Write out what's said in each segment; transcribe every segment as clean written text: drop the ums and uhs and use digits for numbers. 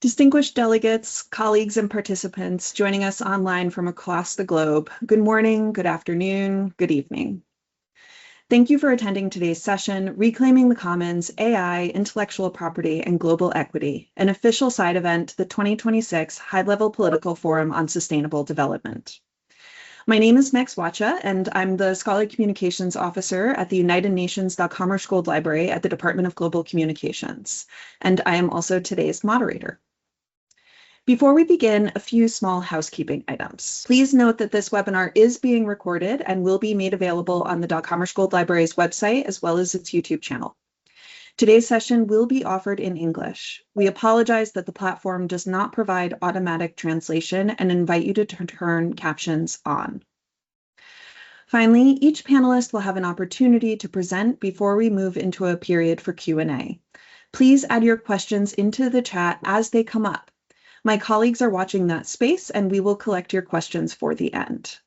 Distinguished delegates, colleagues, and participants joining us online from across the globe, good morning, good afternoon, good evening. Thank you for attending today's session, Reclaiming the Commons, AI, Intellectual Property, and Global Equity, an official side event to the 2026 High-Level Political Forum on Sustainable Development. My name is Max Wacha, and I'm the Scholarly Communications Officer at the United Nations Commerce Gold Library at the Department of Global Communications, and I am also today's moderator. Before we begin, a few small housekeeping items. Please note that this webinar is being recorded and will be made available on the Commerce Gold Library's website as well as its YouTube channel. Today's session will be offered in English. We apologize that the platform does not provide automatic translation and invite you to turn captions on. Finally, each panelist will have an opportunity to present before we move into a period for Q&A. Please add your questions into the chat as they come up. My colleagues are watching that space, and we will collect your questions for the end.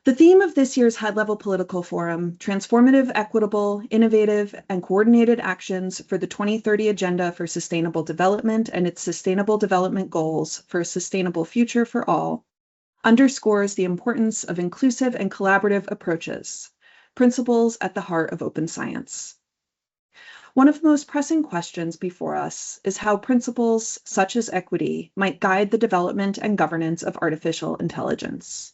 The theme of this year's High-Level Political Forum, Transformative, Equitable, Innovative, and Coordinated Actions for the 2030 Agenda for Sustainable Development and its Sustainable Development Goals for a Sustainable Future for All, underscores the importance of inclusive and collaborative approaches, principles at the heart of open science. One of the most pressing questions before us is how principles such as equity might guide the development and governance of artificial intelligence.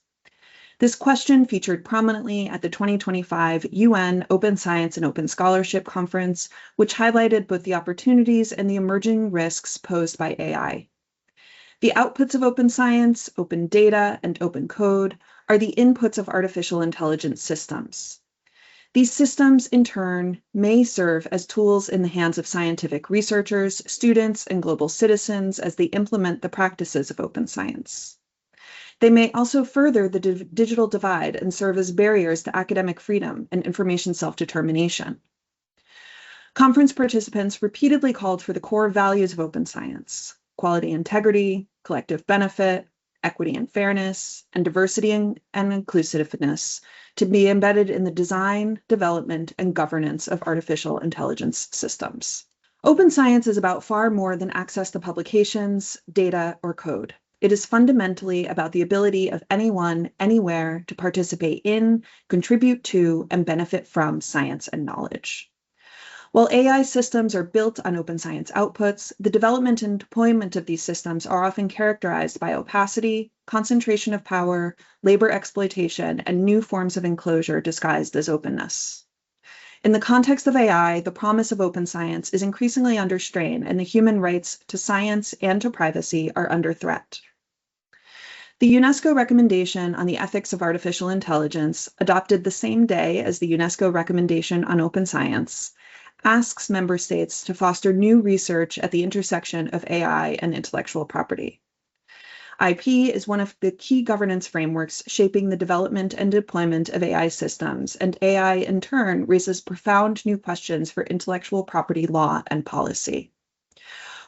This question featured prominently at the 2025 UN Open Science and Open Scholarship Conference, which highlighted both the opportunities and the emerging risks posed by AI. The outputs of open science, open data, and open code are the inputs of artificial intelligence systems. These systems, in turn, may serve as tools in the hands of scientific researchers, students, and global citizens as they implement the practices of open science. They may also further the digital divide and serve as barriers to academic freedom and information self-determination. Conference participants repeatedly called for the core values of open science: quality, integrity, collective benefit, equity and fairness, and diversity and inclusiveness to be embedded in the design, development, and governance of artificial intelligence systems. Open science is about far more than access to publications, data, or code. It is fundamentally about the ability of anyone, anywhere, to participate in, contribute to, and benefit from science and knowledge. While AI systems are built on open science outputs, the development and deployment of these systems are often characterized by opacity, concentration of power, labor exploitation, and new forms of enclosure disguised as openness. In the context of AI, the promise of open science is increasingly under strain, and the human rights to science and to privacy are under threat. The UNESCO recommendation on the ethics of artificial intelligence, adopted the same day as the UNESCO recommendation on open science, asks member states to foster new research at the intersection of AI and intellectual property. IP is one of the key governance frameworks shaping the development and deployment of AI systems, and AI in turn raises profound new questions for intellectual property law and policy.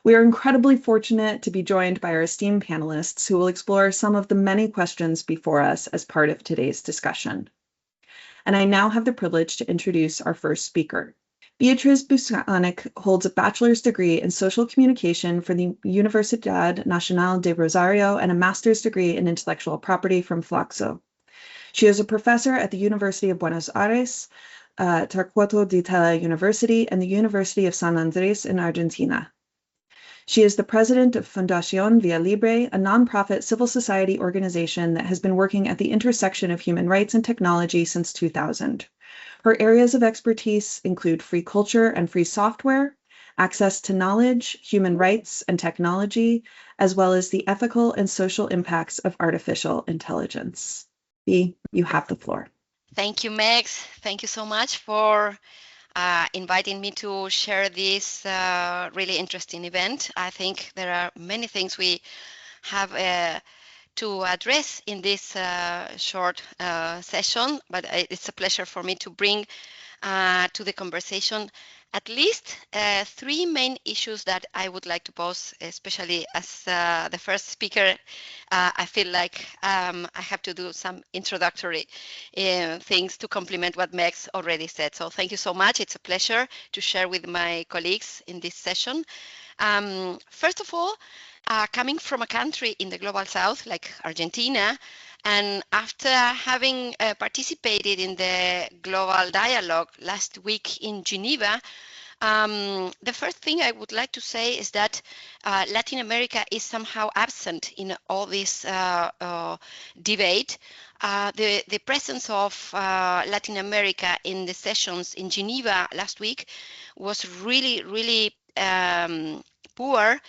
We are incredibly fortunate to be joined by our esteemed panelists who will explore some of the many questions before us as part of today's discussion. And I now have the privilege to introduce our first speaker. Beatriz Busanik holds a bachelor's degree in social communication from the Universidad Nacional de Rosario and a master's degree in intellectual property from Flaxo. She is a professor at the University of Buenos Aires, Torquato di Tella University, and the University of San Andres in Argentina. She is the president of Fundación Vía Libre, a nonprofit civil society organization that has been working at the intersection of human rights and technology since 2000. Her areas of expertise include free culture and free software, access to knowledge, human rights and technology, as well as the ethical and social impacts of artificial intelligence. Bea, you have the floor. Thank you, Megs. Thank you so much for inviting me to share this really interesting event. I think there are many things we have to address in this short session, but it's a pleasure for me to bring to the conversation at least three main issues that I would like to pose, especially as the first speaker. I feel like I have to do some introductory things to complement what Megs already said. So thank you so much. It's a pleasure to share with my colleagues in this session. First of all, Coming from a country in the global south like Argentina, and after having participated in the global dialogue last week in Geneva, the first thing I would like to say is that Latin America is somehow absent in all this debate. The presence of Latin America in the sessions in Geneva last week was really poor.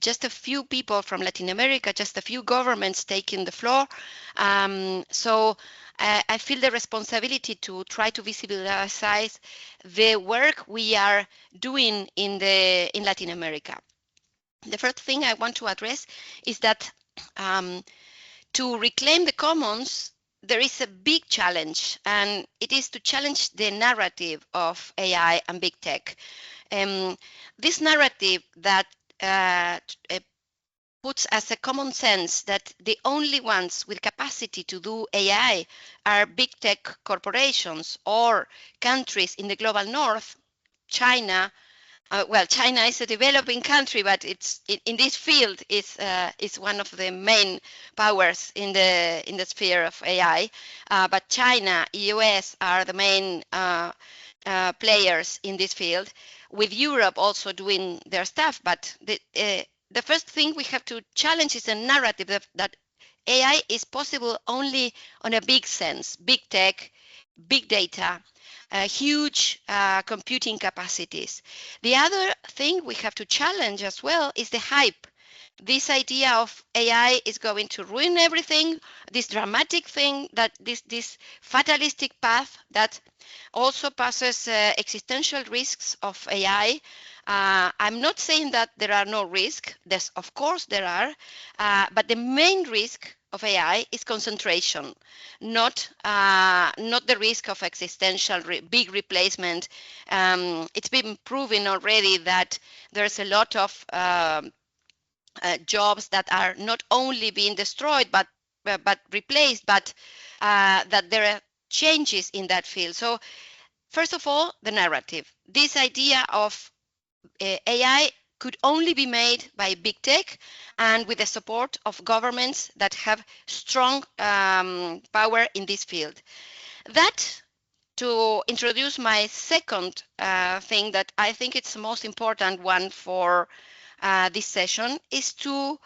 Just a few people from Latin America, just a few governments taking the floor. So I feel the responsibility to try to visualize the work we are doing in Latin America. The first thing I want to address is that to reclaim the commons, there is a big challenge, and it is to challenge the narrative of AI and big tech. This narrative that puts as a common sense that the only ones with capacity to do AI are big tech corporations or countries in the global north, China. Well, China is a developing country, but it's in this field is one of the main powers in the sphere of AI. But China, US are the main players in this field, with Europe also doing their stuff. But the first thing we have to challenge is a narrative that AI is possible only on a big sense, big tech, big data, huge computing capacities. The other thing we have to challenge as well is the hype. This idea of AI is going to ruin everything, this dramatic thing, that this fatalistic path that also passes existential risks of AI. I'm not saying that there are no risks. Of course there are, but the main risk of AI is concentration, not the risk of existential big replacement. It's been proven already that there's a lot of jobs that are not only being destroyed but replaced, but that there are changes in that field. So first of all, the narrative. This idea of AI could only be made by big tech and with the support of governments that have strong power in this field. That, to introduce my second thing that I think it's the most important one for this session, is to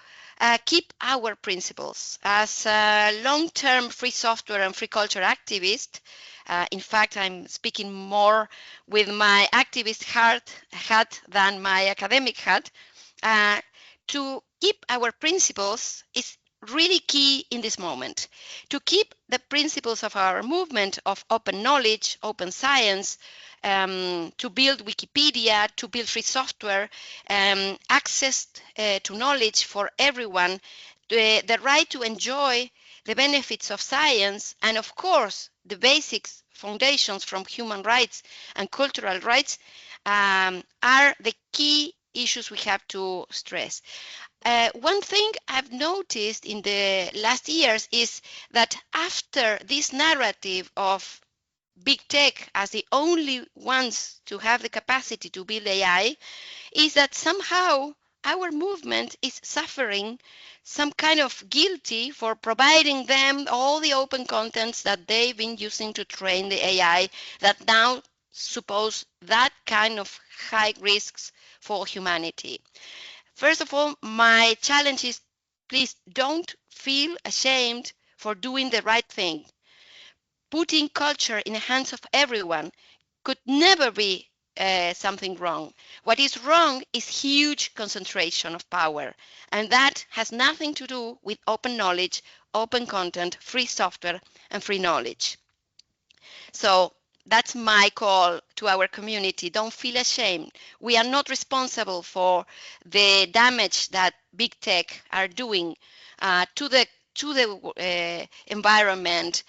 keep our principles. As a long-term free software and free culture activist, in fact, I'm speaking more with my activist hat than my academic hat. To keep our principles is really key in this moment. To keep the principles of our movement of open knowledge, open science, to build Wikipedia, to build free software, access to knowledge for everyone, the right to enjoy the benefits of science, and of course, the basics foundations from human rights and cultural rights are the key issues we have to stress. One thing I've noticed in the last years is that after this narrative of big tech as the only ones to have the capacity to build AI, is that somehow our movement is suffering some kind of guilty for providing them all the open contents that they've been using to train the AI that now suppose that kind of high risks for humanity. First of all, my challenge is, please don't feel ashamed for doing the right thing. Putting culture in the hands of everyone could never be something wrong. What is wrong is huge concentration of power, and that has nothing to do with open knowledge, open content, free software, and free knowledge. So that's my call to our community. Don't feel ashamed. We are not responsible for the damage that big tech are doing to the environment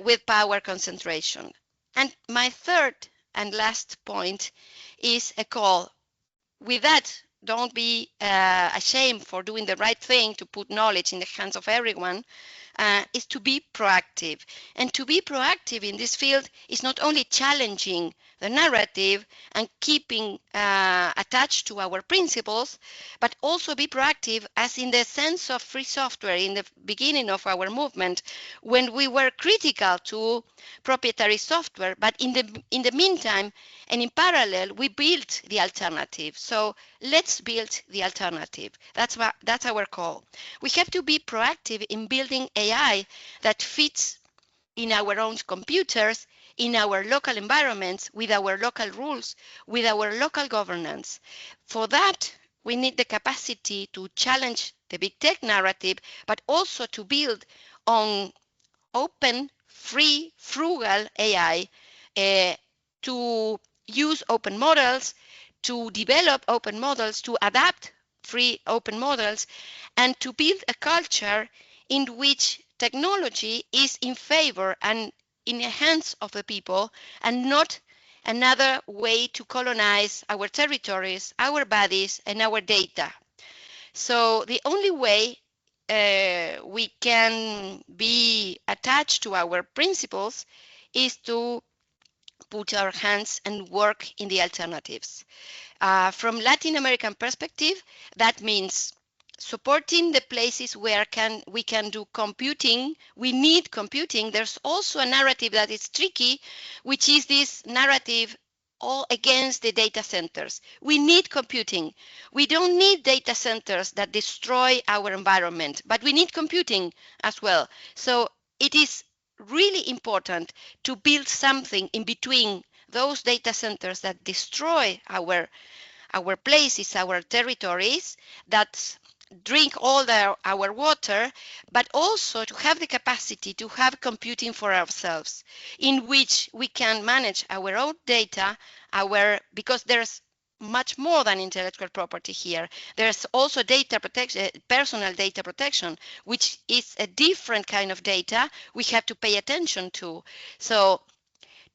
with power concentration. And my third and last point is a call. With that, don't be ashamed for doing the right thing to put knowledge in the hands of everyone, is to be proactive. And to be proactive in this field is not only challenging the narrative and keeping attached to our principles, but also be proactive, as in the sense of free software in the beginning of our movement, when we were critical to proprietary software, but in the meantime and in parallel, we built the alternative. So let's build the alternative. That's our call. We have to be proactive in building AI that fits in our own computers, in our local environments, with our local rules, with our local governance. For that, we need the capacity to challenge the big tech narrative, but also to build on open, free, frugal AI, to use open models, to develop open models, to adapt free open models, and to build a culture in which technology is in favor and in the hands of the people, and not another way to colonize our territories, our bodies, and our data. So the only way we can be attached to our principles is to put our hands and work in the alternatives. From Latin American perspective, that means supporting the places where we can do computing. We need computing. There's also a narrative that is tricky, which is this narrative all against the data centers. We need computing. We don't need data centers that destroy our environment, but we need computing as well. So it is really important to build something in between those data centers that destroy our places, our territories, that drink all our water, but also to have the capacity to have computing for ourselves, in which we can manage our own data, because there's much more than intellectual property here. There's also data protection, personal data protection, which is a different kind of data we have to pay attention to. So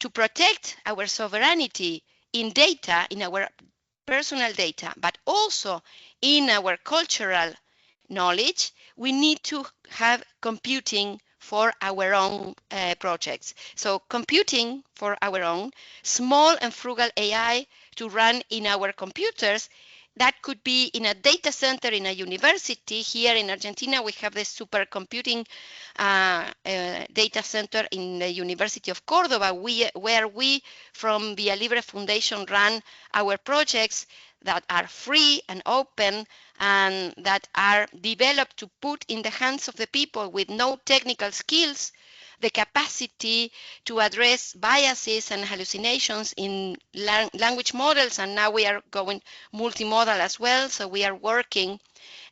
to protect our sovereignty in data, in our personal data, but also in our cultural knowledge, we need to have computing for our own projects. So computing for our own, small and frugal AI to run in our computers. That could be in a data center in a university. Here in Argentina, we have the supercomputing data center in the University of Cordoba, where we from Via Libre Foundation run our projects that are free and open and that are developed to put in the hands of the people with no technical skills the capacity to address biases and hallucinations in language models. And now we are going multimodal as well. So we are working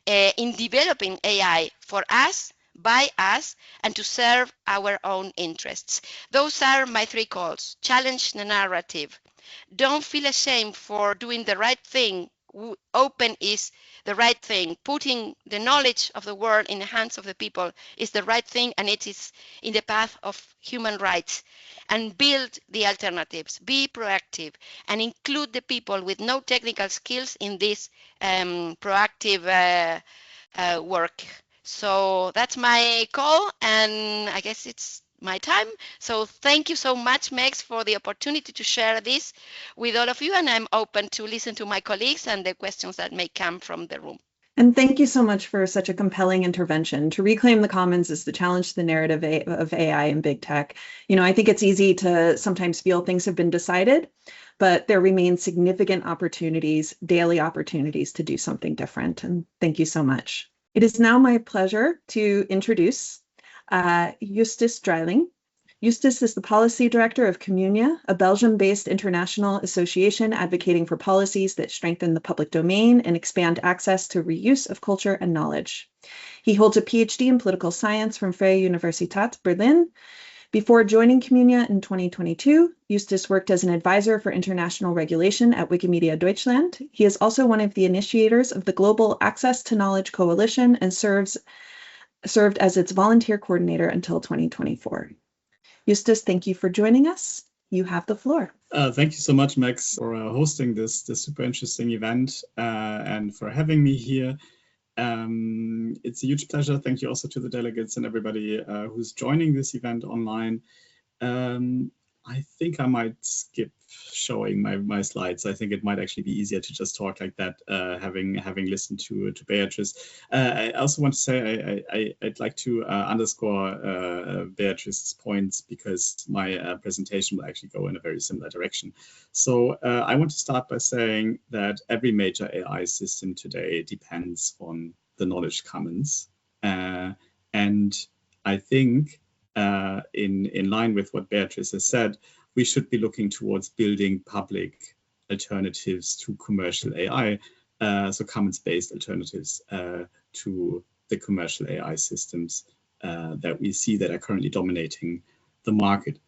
in developing AI for us, by us, and to serve our own interests. Those are my three calls. Challenge the narrative. Don't feel ashamed for doing the right thing. Open is the right thing. Putting the knowledge of the world in the hands of the people is the right thing, and it is in the path of human rights. And build the alternatives. Be proactive and include the people with no technical skills in this proactive work. So that's my call, and I guess it's my time. So thank you so much, Mex, for the opportunity to share this with all of you, and I'm open to listen to my colleagues and the questions that may come from the room. And thank you so much for such a compelling intervention. To reclaim the commons is to challenge the narrative of AI and big tech. I think it's easy to sometimes feel things have been decided, but there remain significant opportunities, daily opportunities to do something different. And thank you so much. It is now my pleasure to introduce Justus Dreiling. Justus is the Policy Director of Communia, a Belgium-based international association advocating for policies that strengthen the public domain and expand access to reuse of culture and knowledge. He holds a PhD in political science from Freie Universität Berlin. Before joining Communia in 2022, Justus worked as an advisor for international regulation at Wikimedia Deutschland. He is also one of the initiators of the Global Access to Knowledge Coalition and served as its volunteer coordinator until 2024. Justus, thank you for joining us. You have the floor. Thank you so much, Max, for hosting this super interesting event and for having me here. It's a huge pleasure. Thank you also to the delegates and everybody who's joining this event online. I think I might skip showing my slides. I think it might actually be easier to just talk like that, having listened to Beatrice. I also want to say I'd like to underscore Beatrice's points, because my presentation will actually go in a very similar direction. So I want to start by saying that every major AI system today depends on the knowledge commons, and I think, in line with what Beatrice has said, we should be looking towards building public alternatives to commercial AI, so commons-based alternatives to the commercial AI systems that we see that are currently dominating the market.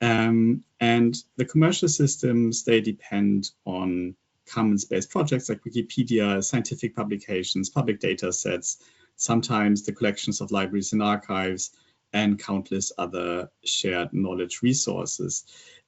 And the commercial systems, they depend on commons-based projects like Wikipedia, scientific publications, public data sets, sometimes the collections of libraries and archives, and countless other shared knowledge resources.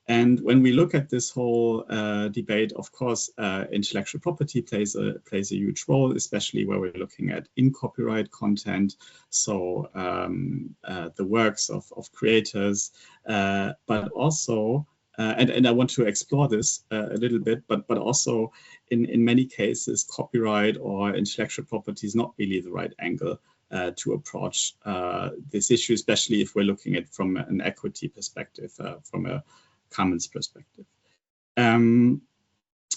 And when we look at this whole debate, of course, intellectual property plays a huge role, especially where we're looking at in-copyright content, so the works of creators, but also, and I want to explore this a little bit, but also in many cases, copyright or intellectual property is not really the right angle to approach this issue, especially if we're looking at from an equity perspective, from a commons perspective. And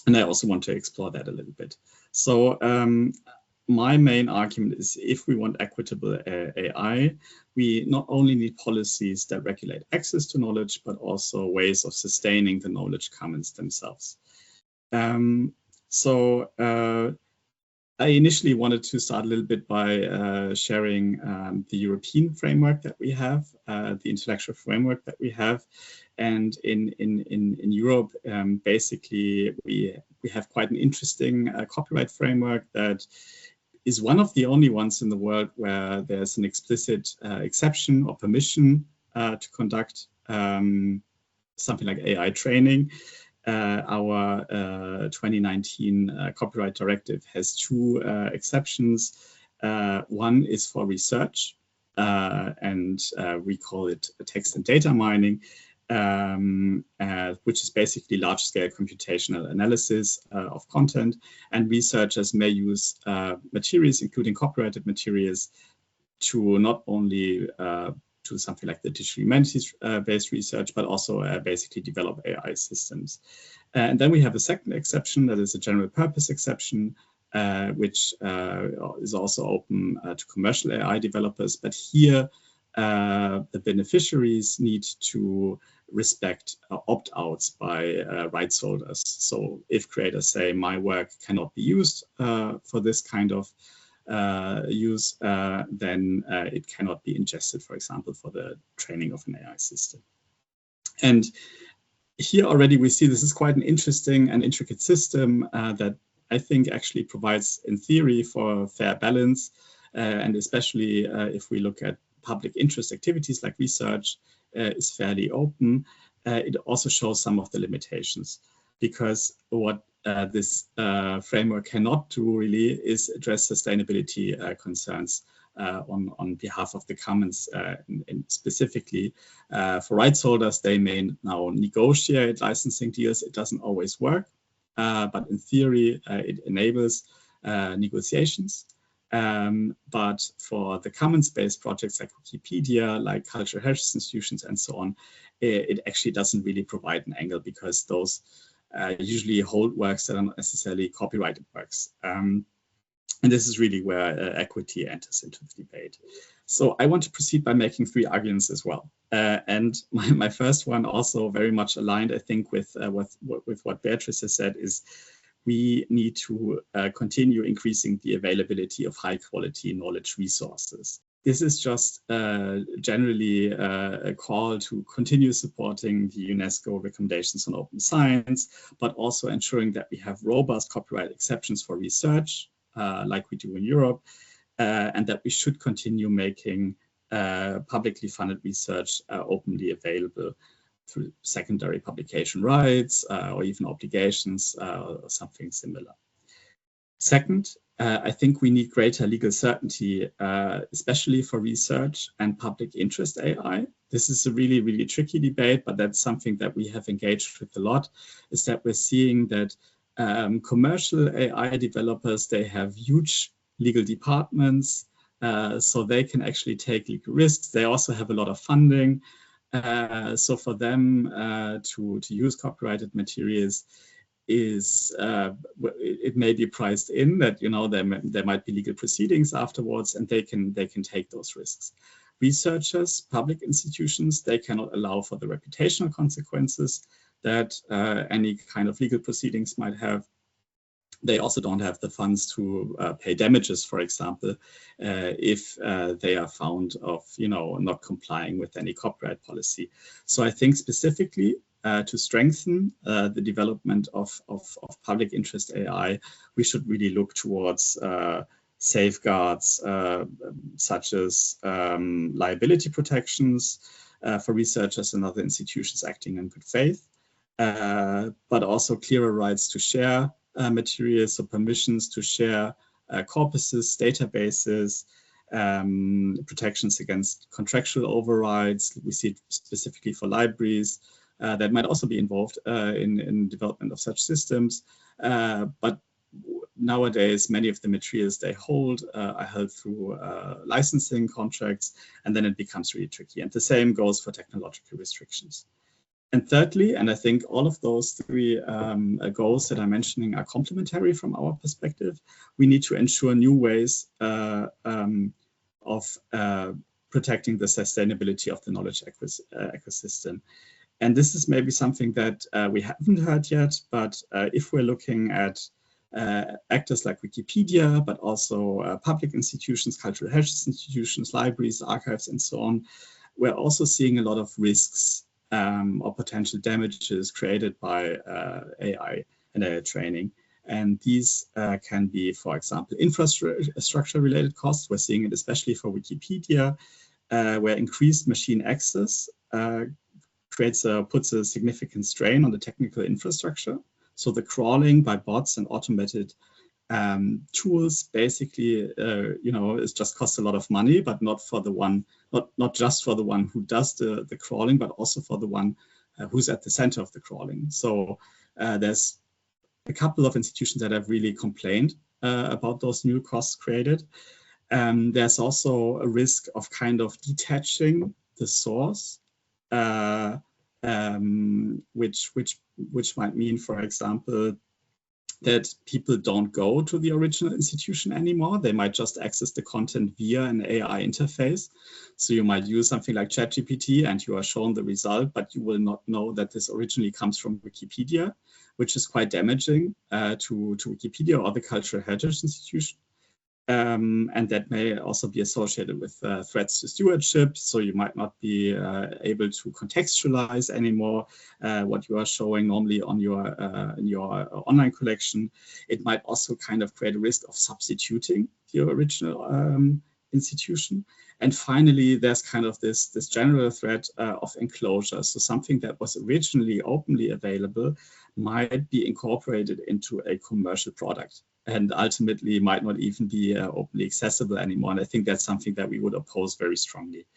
I also want to explore that a little bit. So my main argument is, if we want equitable AI, we not only need policies that regulate access to knowledge, but also ways of sustaining the knowledge commons themselves. I initially wanted to start a little bit by sharing the European framework that we have, the intellectual framework that we have. And in Europe, basically, we have quite an interesting copyright framework that is one of the only ones in the world where there's an explicit exception or permission to conduct something like AI training. Our 2019 copyright directive has two exceptions. One is for research, and we call it text and data mining, which is basically large-scale computational analysis of content. And researchers may use materials, including copyrighted materials, to not only to something like the digital humanities-based research, but also basically develop AI systems. And then we have a second exception, that is a general purpose exception, which is also open to commercial AI developers. But here, the beneficiaries need to respect opt-outs by rights holders. So if creators say, my work cannot be used for this kind of use, then it cannot be ingested, for example, for the training of an AI system. And here already we see this is quite an interesting and intricate system that I think actually provides, in theory, for fair balance. And especially if we look at public interest activities like research, is fairly open. It also shows some of the limitations, because what this framework cannot do really is address sustainability concerns on behalf of the commons, and specifically for rights holders. They may now negotiate licensing deals. It doesn't always work, but in theory it enables negotiations. But for the commons-based projects like Wikipedia, like cultural heritage institutions and so on, it actually doesn't really provide an angle, because those usually hold works that are not necessarily copyrighted works. And this is really where equity enters into the debate. So I want to proceed by making three arguments as well. And my first one, also very much aligned, I think, with what Beatrice has said, is we need to continue increasing the availability of high quality knowledge resources. This is just generally a call to continue supporting the UNESCO recommendations on open science, but also ensuring that we have robust copyright exceptions for research, like we do in Europe, and that we should continue making publicly funded research openly available through secondary publication rights or even obligations or something similar. Second, I think we need greater legal certainty, especially for research and public interest AI. This is a really, really tricky debate, but that's something that we have engaged with a lot, is that we're seeing that commercial AI developers, they have huge legal departments, so they can actually take legal risks. They also have a lot of funding. So for them to use copyrighted materials is it may be priced in that, you know, there might be legal proceedings afterwards, and they can take those risks. Researchers, public institutions, they cannot allow for the reputational consequences that any kind of legal proceedings might have. They also don't have the funds to pay damages, for example, if they are found of, you know, not complying with any copyright policy. So I think specifically to strengthen the development of public interest AI, we should really look towards safeguards such as liability protections for researchers and other institutions acting in good faith, but also clearer rights to share materials, so permissions to share corpuses, databases, protections against contractual overrides. We see it specifically for libraries that might also be involved in development of such systems. But nowadays, many of the materials they hold are held through licensing contracts, and then it becomes really tricky. And the same goes for technological restrictions. And thirdly, and I think all of those three goals that I'm mentioning are complementary from our perspective, we need to ensure new ways of protecting the sustainability of the knowledge ecosystem. And this is maybe something that we haven't heard yet, but if we're looking at actors like Wikipedia, but also public institutions, cultural heritage institutions, libraries, archives, and so on, we're also seeing a lot of risks or potential damages created by AI and AI training. And these can be, for example, infrastructure-related costs. We're seeing it especially for Wikipedia, where increased machine access puts a significant strain on the technical infrastructure. So the crawling by bots and automated tools basically, you know, it just costs a lot of money, but not for the one, not just for the one who does the crawling, but also for the one who's at the center of the crawling. So there's a couple of institutions that have really complained about those new costs created. There's also a risk of kind of detaching the source, which might mean, for example, that people don't go to the original institution anymore. They might just access the content via an AI interface. So you might use something like ChatGPT and you are shown the result, but you will not know that this originally comes from Wikipedia, which is quite damaging to Wikipedia or the cultural heritage institution. And that may also be associated with threats to stewardship. So you might not be able to contextualize anymore what you are showing normally on in your online collection. It might also kind of create a risk of substituting your original institution. And finally, there's kind of this general threat of enclosure. So something that was originally openly available might be incorporated into a commercial product, and ultimately might not even be openly accessible anymore. And I think that's something that we would oppose very strongly.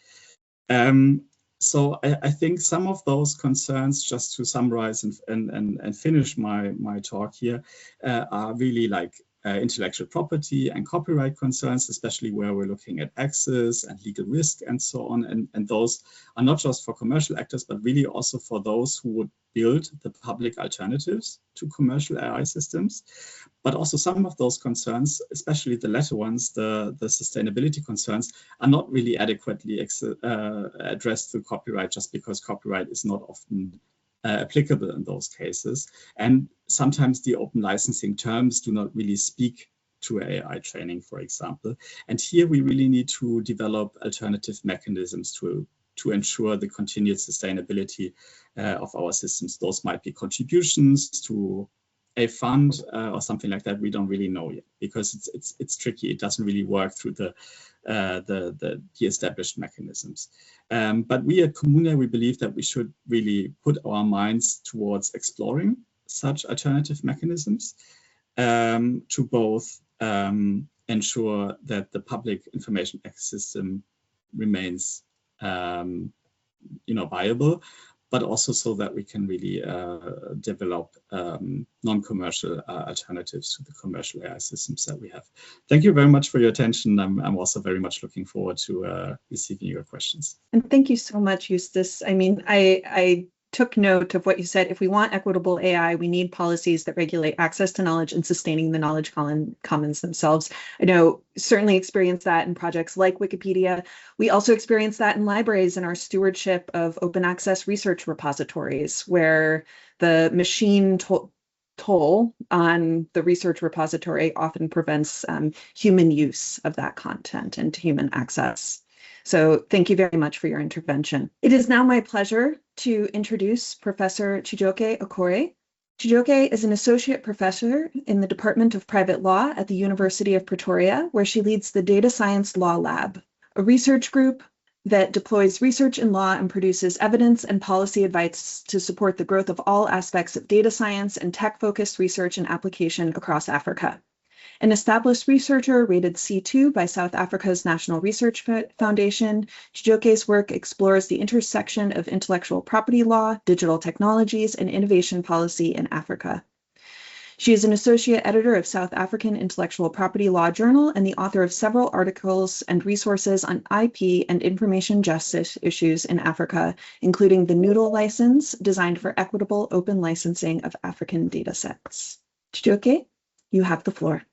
So I think some of those concerns, just to summarize and finish my talk here, are really like intellectual property and copyright concerns, especially where we're looking at access and legal risk and so on. And those are not just for commercial actors, but really also for those who would build the public alternatives to commercial AI systems. But also some of those concerns, especially the latter ones, the sustainability concerns, are not really adequately addressed through copyright, just because copyright is not often applicable in those cases. And sometimes the open licensing terms do not really speak to AI training, for example. And here we really need to develop alternative mechanisms to ensure the continued sustainability of our systems. Those might be contributions to a fund or something like that. We don't really know yet, because it's tricky. It doesn't really work through the established mechanisms. But we at Kommune, we believe that we should really put our minds towards exploring such alternative mechanisms. to both ensure that the public information ecosystem remains viable, but also so that we can really develop non-commercial alternatives to the commercial AI systems that we have. Thank you very much for your attention. I'm also very much looking forward to receiving your questions. And thank you so much, Eustace. I mean, I took note of what you said. If we want equitable AI, we need policies that regulate access to knowledge and sustaining the knowledge commons themselves. I know certainly experienced that in projects like Wikipedia. We also experience that in libraries in our stewardship of open access research repositories, where the machine toll on the research repository often prevents human use of that content and human access. So thank you very much for your intervention. It is now my pleasure to introduce Professor Chijioke Okorie. Chijioke is an associate professor in the Department of Private Law at the University of Pretoria, where she leads the Data Science Law Lab, a research group that deploys research in law and produces evidence and policy advice to support the growth of all aspects of data science and tech-focused research and application across Africa. An established researcher rated C2 by South Africa's National Research Foundation, Chijioke's work explores the intersection of intellectual property law, digital technologies, and innovation policy in Africa. She is an associate editor of South African Intellectual Property Law Journal and the author of several articles and resources on IP and information justice issues in Africa, including the Noodle license, designed for equitable open licensing of African datasets. Chijioke, you have the floor.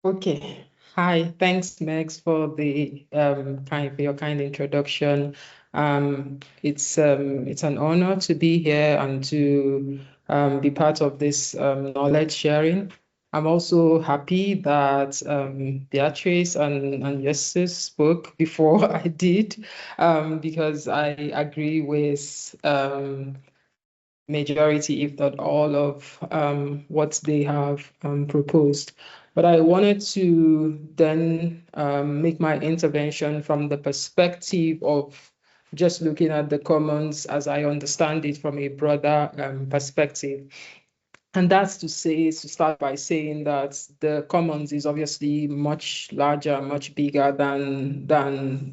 Okay. Hi, thanks, Megs, for the your kind introduction. It's an honor to be here and to be part of this knowledge sharing. I'm also happy that Beatrice and Eustace spoke before I did, because I agree with majority, if not all, of what they have proposed. But I wanted to then make my intervention from the perspective of just looking at the commons as I understand it from a broader perspective. And that's to start by saying that the commons is obviously much larger, much bigger than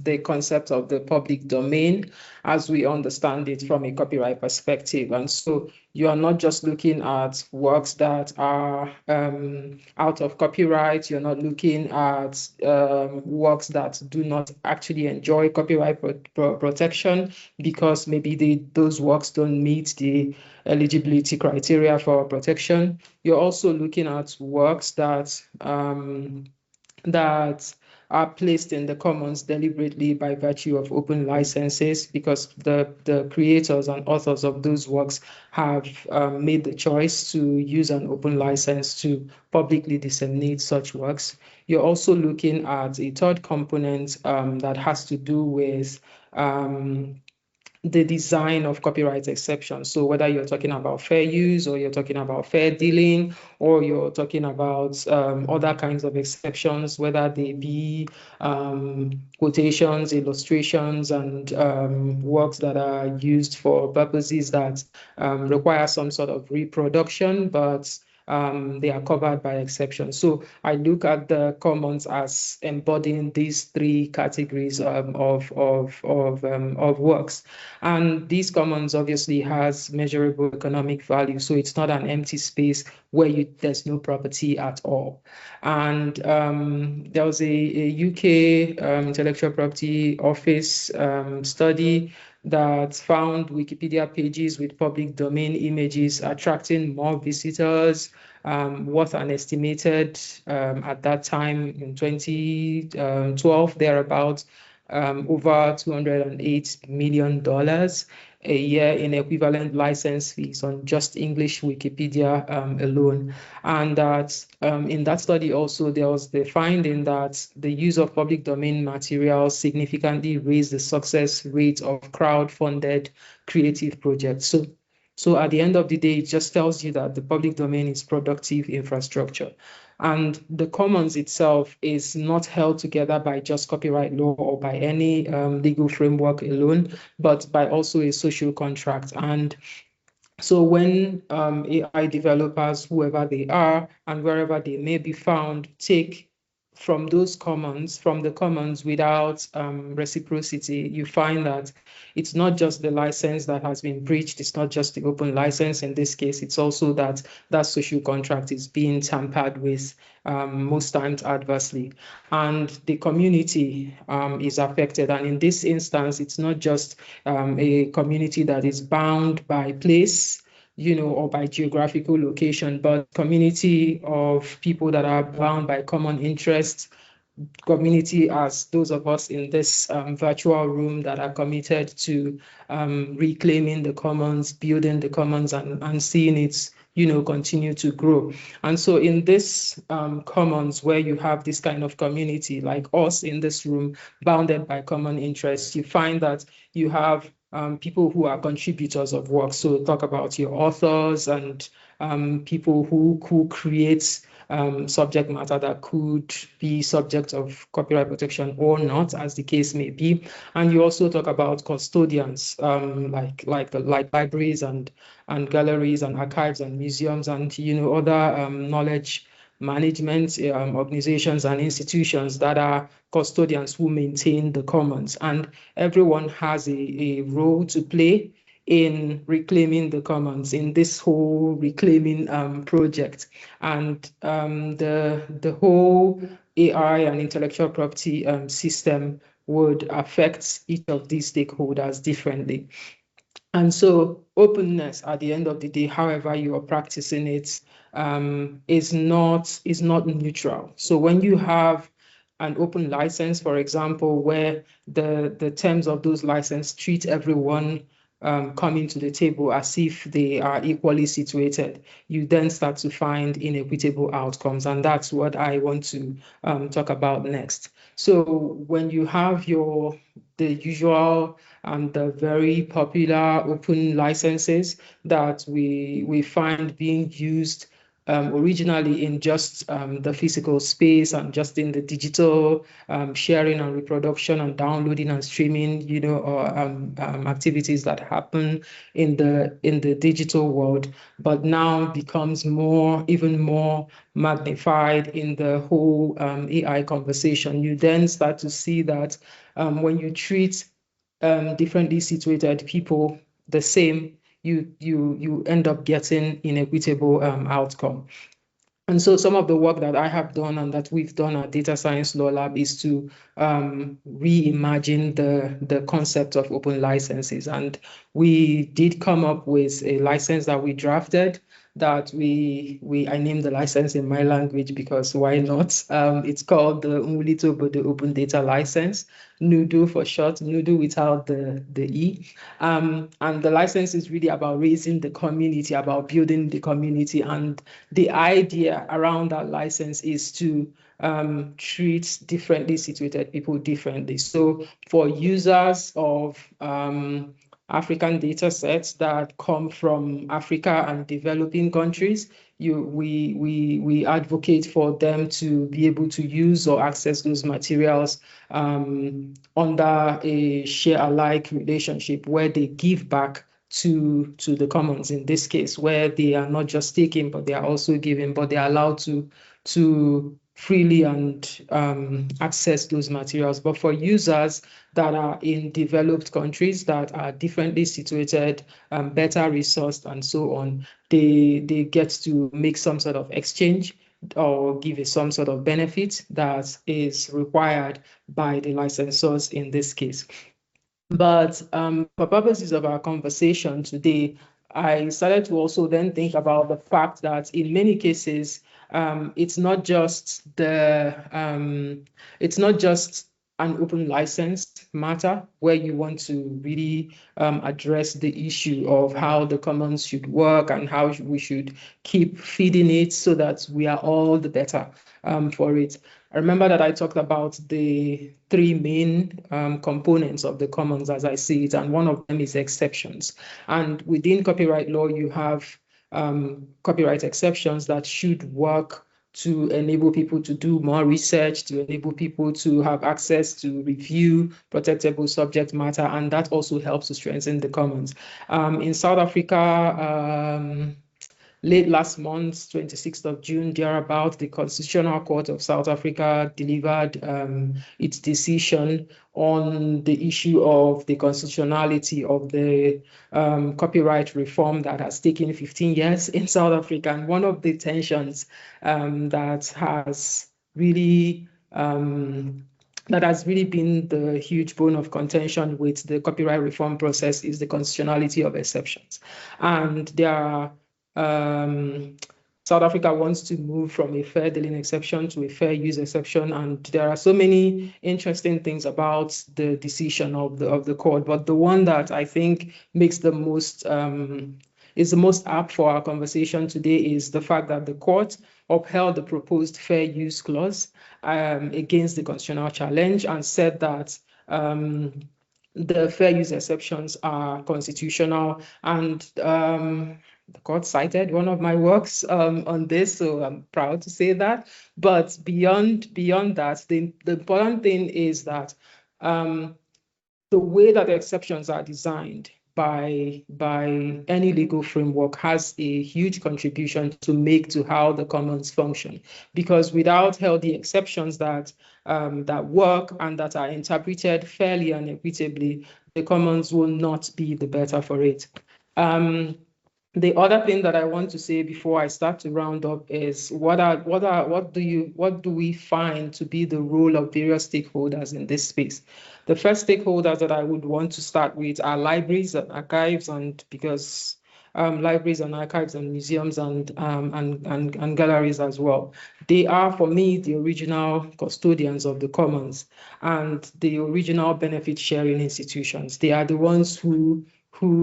the concept of the public domain as we understand it from a copyright perspective. And so you are not just looking at works that are out of copyright. You're not looking at works that do not actually enjoy copyright protection because maybe those works don't meet the eligibility criteria for protection. You're also looking at works that are placed in the commons deliberately by virtue of open licenses, because the creators and authors of those works have made the choice to use an open license to publicly disseminate such works. You're also looking at a third component that has to do with the design of copyright exceptions. So whether you're talking about fair use, or you're talking about fair dealing, or you're talking about other kinds of exceptions, whether they be quotations, illustrations, and works that are used for purposes that require some sort of reproduction, but they are covered by exceptions. So I look at the commons as embodying these three categories of works. And these commons obviously has measurable economic value. So it's not an empty space where there's no property at all. And there was a UK intellectual property office study that found Wikipedia pages with public domain images attracting more visitors, worth an estimated, at that time in 2012, thereabouts, over $208 million a year in equivalent license fees on just English Wikipedia alone. And that in that study also, there was the finding that the use of public domain materials significantly raised the success rate of crowd-funded creative projects. So at the end of the day, it just tells you that the public domain is productive infrastructure. And the commons itself is not held together by just copyright law or by any legal framework alone, but by also a social contract. And So when AI developers, whoever they are and wherever they may be found, take from those commons, from the commons without reciprocity, you find that it's not just the license that has been breached, it's not just the open license in this case, it's also that that social contract is being tampered with, most times adversely. And the community is affected. And in this instance, it's not just a community that is bound by place, or by geographical location, but community of people that are bound by common interests, community as those of us in this virtual room that are committed to reclaiming the commons, building the commons, and seeing it, continue to grow. And so in this commons where you have this kind of community like us in this room, bounded by common interests, you find that you have people who are contributors of work. So talk about your authors and people who create subject matter that could be subject of copyright protection or not, as the case may be. And you also talk about custodians, like libraries and galleries and archives and museums and other knowledge management organizations and institutions that are custodians who maintain the commons. And everyone has a role to play in reclaiming the commons in this whole reclaiming project. And the whole AI and intellectual property system would affect each of these stakeholders differently. And so openness at the end of the day, however you are practicing it, is not neutral. So when you have an open license, for example, where the terms of those licenses treat everyone coming to the table as if they are equally situated, you then start to find inequitable outcomes. And that's what I want to talk about next. So when you have the usual and the very popular open licenses that we find being used originally in just the physical space and just in the digital sharing and reproduction and downloading and streaming, or activities that happen in the digital world, but now becomes even more magnified in the whole AI conversation. You then start to see that when you treat differently situated people the same, you end up getting inequitable outcome. And so some of the work that I have done and that we've done at Data Science Law Lab is to reimagine the concept of open licenses. And we did come up with a license that we drafted that I named the license in my language because why not? It's called the Umulito Bodo Open Data License, NUDO for short, NUDO without the E. And the license is really about raising the community, about building the community. And the idea around that license is to treat differently situated people differently. So for users of African data sets that come from Africa and developing countries, we advocate for them to be able to use or access those materials under a share-alike relationship where they give back to the commons in this case, where they are not just taking, but they are also giving, but they are allowed to freely and access those materials. But for users that are in developed countries that are differently situated, better resourced, and so on, they get to make some sort of exchange or give some sort of benefit that is required by the licensors in this case. But for purposes of our conversation today, I started to also then think about the fact that in many cases, it's not just an open license matter where you want to really address the issue of how the commons should work and how we should keep feeding it so that we are all the better for it. I remember that I talked about the three main components of the commons as I see it, and one of them is exceptions. And within copyright law, you have copyright exceptions that should work to enable people to do more research, to enable people to have access to review protectable subject matter, and that also helps to strengthen the commons. In South Africa, late last month, 26th of June, thereabout, the Constitutional Court of South Africa delivered its decision on the issue of the constitutionality of the copyright reform that has taken 15 years in South Africa. And one of the tensions that has really been the huge bone of contention with the copyright reform process is the constitutionality of exceptions. And there are South Africa wants to move from a fair dealing exception to a fair use exception, and there are so many interesting things about the decision of the court. But the one that I think makes the most is the most apt for our conversation today is the fact that the court upheld the proposed fair use clause against the constitutional challenge and said that the fair use exceptions are constitutional, and the court cited one of my works on this, so I'm proud to say that. But beyond that, the important thing is that the way that the exceptions are designed by any legal framework has a huge contribution to make to how the commons function. Because without healthy exceptions that work and that are interpreted fairly and equitably, the commons will not be the better for it. The other thing that I want to say before I start to round up is what do we find to be the role of various stakeholders in this space? The first stakeholders that I would want to start with are libraries and archives, and because libraries and archives and museums and galleries as well. They are, for me, the original custodians of the commons and the original benefit sharing institutions. They are the ones who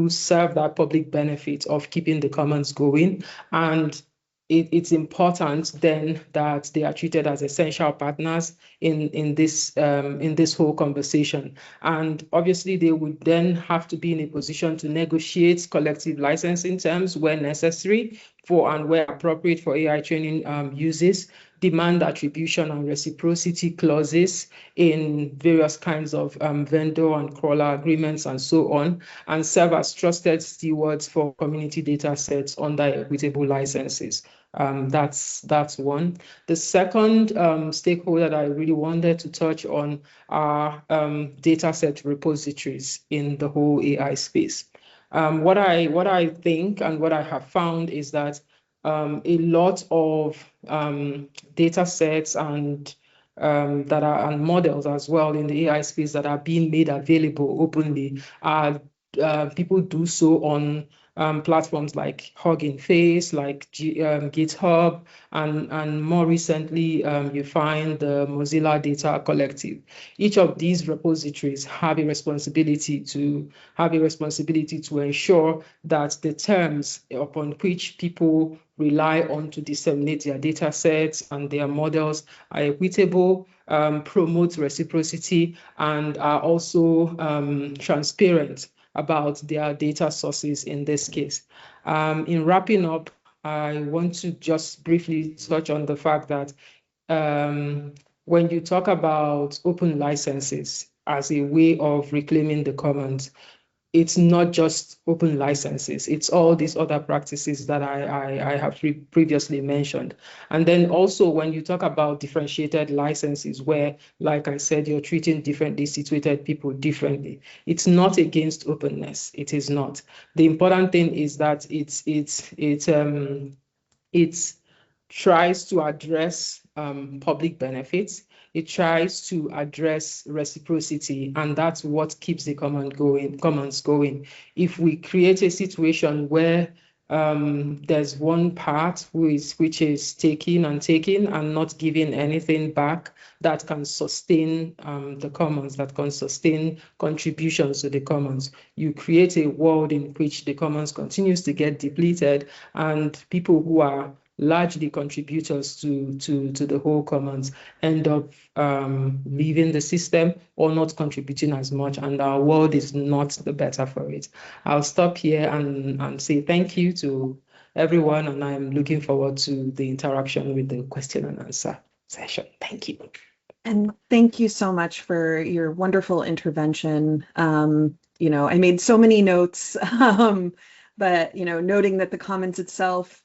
serve that public benefit of keeping the commons going. And it's important then that they are treated as essential partners in this whole conversation. And obviously they would then have to be in a position to negotiate collective licensing terms where necessary for and where appropriate for AI training uses, demand attribution and reciprocity clauses in various kinds of vendor and crawler agreements and so on, and serve as trusted stewards for community data sets under equitable licenses. That's one. The second stakeholder that I really wanted to touch on are data set repositories in the whole AI space. What I think and what I have found is that a lot of data sets and models as well in the AI space that are being made available openly are people do so on platforms like Hugging Face, like GitHub, and more recently you find the Mozilla Data Collective. Each of these repositories have a responsibility to ensure that the terms upon which people rely on to disseminate their data sets and their models are equitable, promote reciprocity, and are also transparent about their data sources in this case. In wrapping up, I want to just briefly touch on the fact that when you talk about open licenses as a way of reclaiming the commons, it's not just open licenses, it's all these other practices that I have previously mentioned. And then also when you talk about differentiated licenses where, like I said, you're treating differently situated people differently, it's not against openness, it is not. The important thing is that it tries to address public benefits. It tries to address reciprocity, and that's what keeps the commons going. If we create a situation where there's one part which is taking and not giving anything back that can sustain the commons, that can sustain contributions to the commons, you create a world in which the commons continues to get depleted, and people who are largely contributors to the whole commons end up leaving the system or not contributing as much, and our world is not the better for it. I'll stop here and say thank you to everyone, and I'm looking forward to the interaction with the question and answer session. Thank you. And thank you so much for your wonderful intervention. I made so many notes, but noting that the commons itself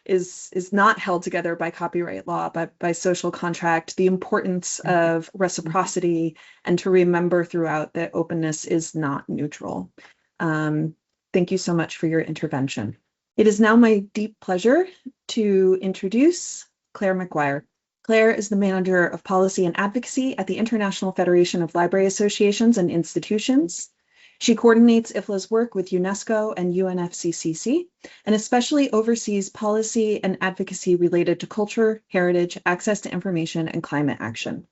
is not held together by copyright law, but by social contract, the importance of reciprocity, and to remember throughout that openness is not neutral. Thank you so much for your intervention. It is now my deep pleasure to introduce Claire McGuire. Claire is the Manager of Policy and Advocacy at the International Federation of Library Associations and Institutions. She coordinates IFLA's work with UNESCO and UNFCCC, and especially oversees policy and advocacy related to culture, heritage, access to information, and climate action.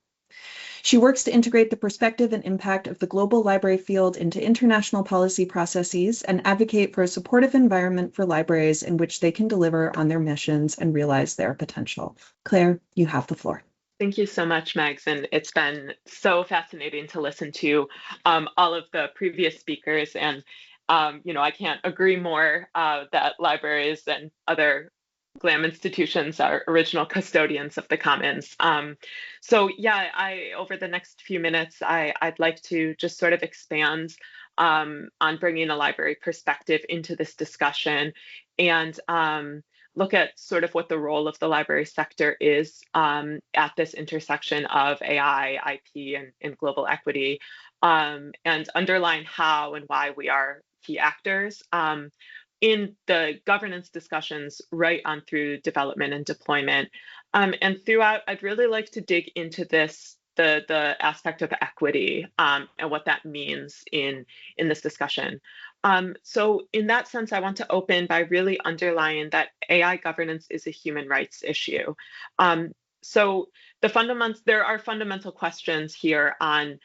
She works to integrate the perspective and impact of the global library field into international policy processes and advocate for a supportive environment for libraries in which they can deliver on their missions and realize their potential. Claire, you have the floor. Thank you so much, Megs, and it's been so fascinating to listen to all of the previous speakers, and I can't agree more that libraries and other GLAM institutions are original custodians of the commons. So yeah, over the next few minutes, I'd like to just sort of expand on bringing a library perspective into this discussion, and look at sort of what the role of the library sector is at this intersection of AI, IP, and global equity, and underline how and why we are key actors in the governance discussions right on through development and deployment. And throughout, I'd really like to dig into the aspect of equity and what that means in this discussion. So in that sense, I want to open by really underlining that AI governance is a human rights issue. So there are fundamental questions here on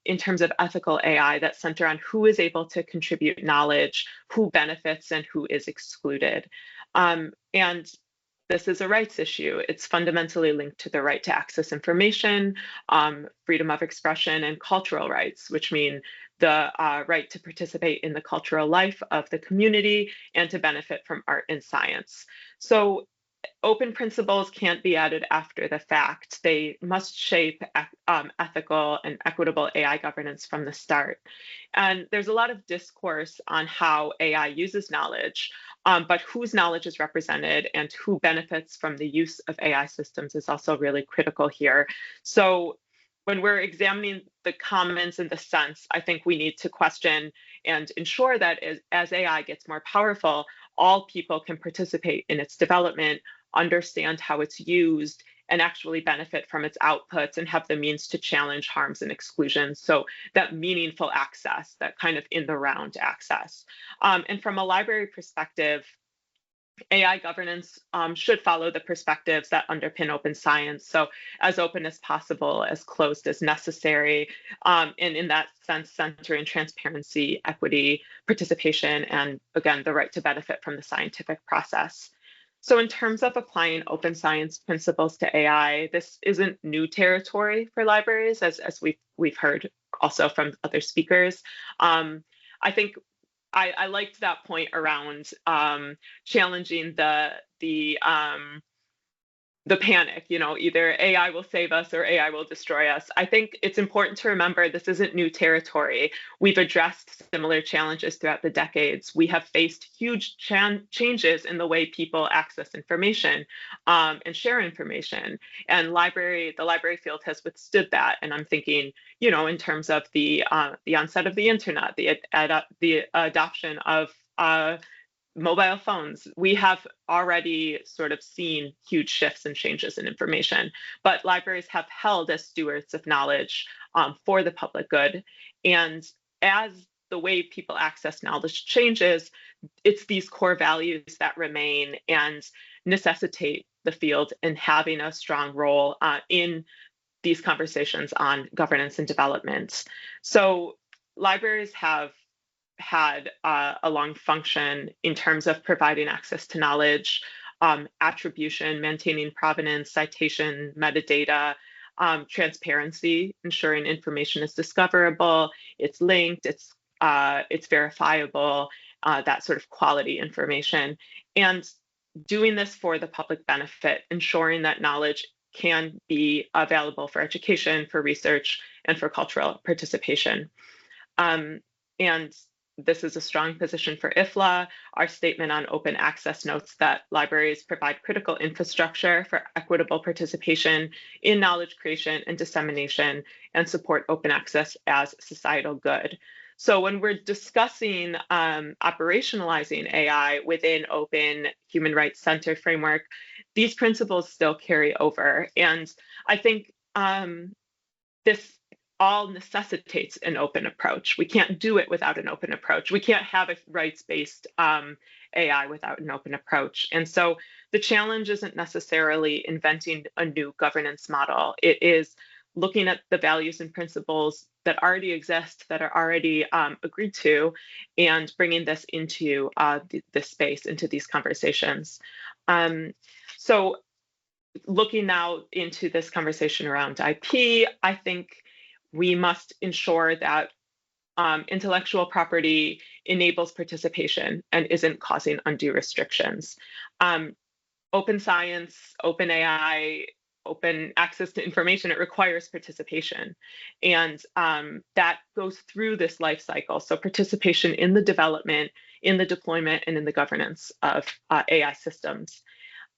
in terms of ethical AI that center on who is able to contribute knowledge, who benefits, and who is excluded. And this is a rights issue. It's fundamentally linked to the right to access information, freedom of expression, and cultural rights, which mean the right to participate in the cultural life of the community and to benefit from art and science. So open principles can't be added after the fact. They must shape ethical and equitable AI governance from the start. And there's a lot of discourse on how AI uses knowledge, but whose knowledge is represented and who benefits from the use of AI systems is also really critical here. So when we're examining the commons in the sense, I think we need to question and ensure that as AI gets more powerful, all people can participate in its development, understand how it's used, and actually benefit from its outputs and have the means to challenge harms and exclusions. So that meaningful access, that kind of in the round access. And from a library perspective, AI governance should follow the perspectives that underpin open science. So as open as possible, as closed as necessary, and in that sense, centering transparency, equity, participation, and again, the right to benefit from the scientific process. So in terms of applying open science principles to AI, this isn't new territory for libraries, as we've heard also from other speakers. I think I liked that point around challenging the panic, either AI will save us or AI will destroy us. I think it's important to remember this isn't new territory. We've addressed similar challenges throughout the decades. We have faced huge changes in the way people access information and share information. And the library field has withstood that. And I'm thinking, in terms of the onset of the internet, the adoption of mobile phones, we have already sort of seen huge shifts and changes in information, but libraries have held as stewards of knowledge for the public good. And as the way people access knowledge changes, it's these core values that remain and necessitate the field in having a strong role in these conversations on governance and development. So libraries have had a long function in terms of providing access to knowledge, attribution, maintaining provenance, citation, metadata, transparency, ensuring information is discoverable, it's linked, it's verifiable, that sort of quality information, and doing this for the public benefit, ensuring that knowledge can be available for education, for research, and for cultural participation. And this is a strong position for IFLA. Our statement on open access notes that libraries provide critical infrastructure for equitable participation in knowledge creation and dissemination, and support open access as societal good. So when we're discussing operationalizing AI within open human rights center framework, these principles still carry over. And I think this all necessitates an open approach. We can't do it without an open approach. We can't have a rights-based AI without an open approach. And so the challenge isn't necessarily inventing a new governance model. It is looking at the values and principles that already exist, that are already agreed to, and bringing this into this space, into these conversations. So looking now into this conversation around IP, I think we must ensure that intellectual property enables participation and isn't causing undue restrictions. Open science, open AI, open access to information, it requires participation. And that goes through this life cycle. So participation in the development, in the deployment, and in the governance of AI systems.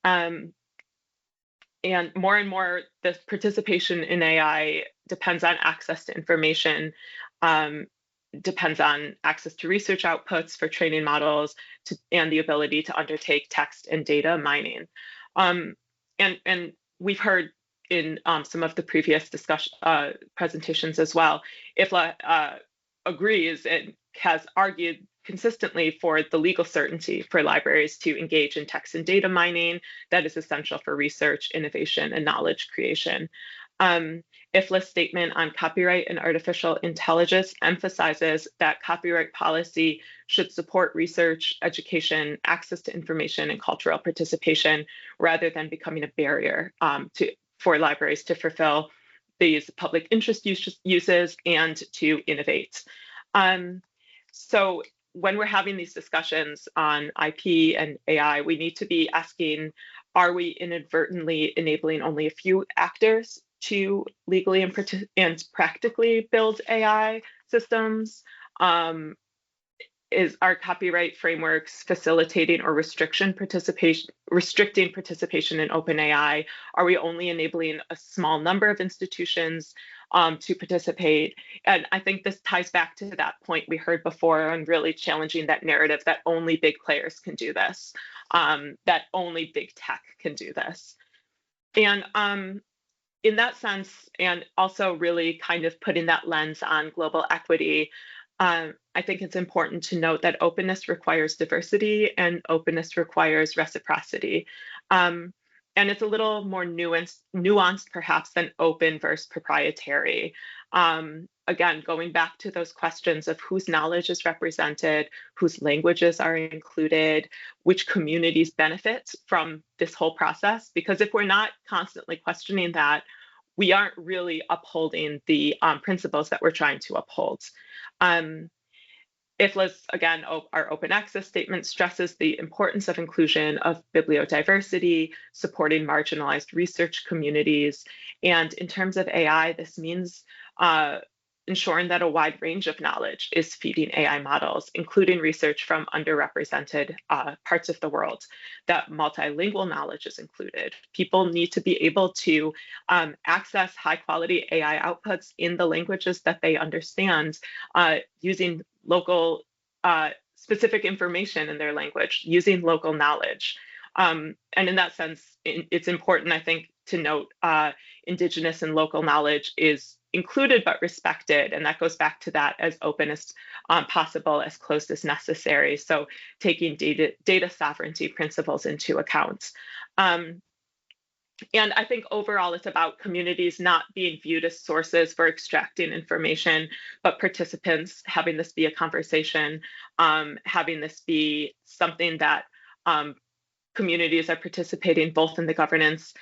And more, the participation in AI depends on access to information, depends on access to research outputs for training models, and the ability to undertake text and data mining. And we've heard in some of the previous presentations as well, IFLA agrees and has argued consistently for the legal certainty for libraries to engage in text and data mining that is essential for research, innovation, and knowledge creation. IFLA's statement on copyright and artificial intelligence emphasizes that copyright policy should support research, education, access to information, and cultural participation, rather than becoming a barrier for libraries to fulfill these public interest uses and to innovate. So when we're having these discussions on IP and AI, we need to be asking, are we inadvertently enabling only a few actors to legally and practically build AI systems? Is our copyright frameworks facilitating or restricting participation in open AI? Are we only enabling a small number of institutions to participate? And I think this ties back to that point we heard before on really challenging that narrative that only big players can do this, that only big tech can do this. And in that sense, and also really kind of putting that lens on global equity, I think it's important to note that openness requires diversity and openness requires reciprocity. And it's a little more nuanced perhaps than open versus proprietary. Again, going back to those questions of whose knowledge is represented, whose languages are included, which communities benefit from this whole process. Because if we're not constantly questioning that, we aren't really upholding the principles that we're trying to uphold. IFLA's, again, our open access statement stresses the importance of inclusion of bibliodiversity, supporting marginalized research communities. And in terms of AI, this means ensuring that a wide range of knowledge is feeding AI models, including research from underrepresented parts of the world, that multilingual knowledge is included. People need to be able to access high quality AI outputs in the languages that they understand, using local specific information in their language, using local knowledge. And in that sense, it's important, I think, to note Indigenous and local knowledge is included but respected, and that goes back to that as open as possible, as closed as necessary. So taking data sovereignty principles into account. And I think overall it's about communities not being viewed as sources for extracting information, but participants, having this be a conversation, having this be something that communities are participating both in the governance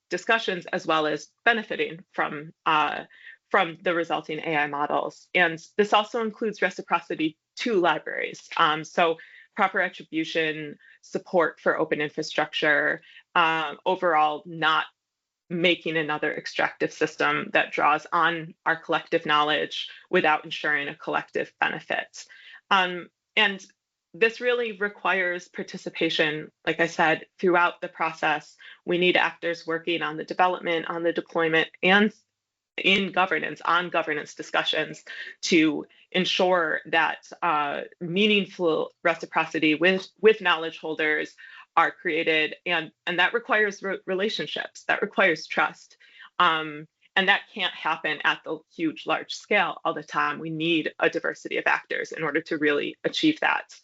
discussions as well as benefiting from the resulting AI models. And this also includes reciprocity to libraries. So proper attribution, support for open infrastructure, overall not making another extractive system that draws on our collective knowledge without ensuring a collective benefit. And this really requires participation, like I said, throughout the process. We need actors working on the development, on the deployment, and in governance, on governance discussions to ensure that meaningful reciprocity with knowledge holders are created, and that requires relationships, that requires trust. And that can't happen at the huge, large scale all the time. We need a diversity of actors in order to really achieve that.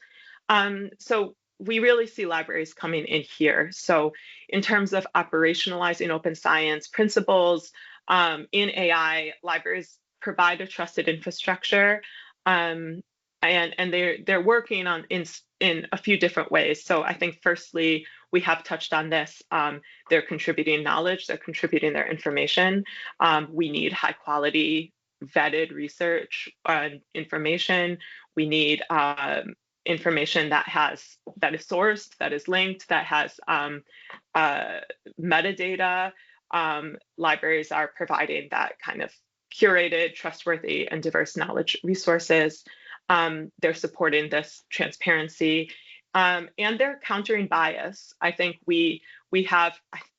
So we really see libraries coming in here. So in terms of operationalizing open science principles, in AI, libraries provide a trusted infrastructure, and they're working on in a few different ways. So I think firstly, we have touched on this. They're contributing knowledge, they're contributing their information. We need high quality, vetted research information. We need information that is sourced, that is linked, that has metadata. Libraries are providing that kind of curated, trustworthy, and diverse knowledge resources. They're supporting this transparency, and they're countering bias. I think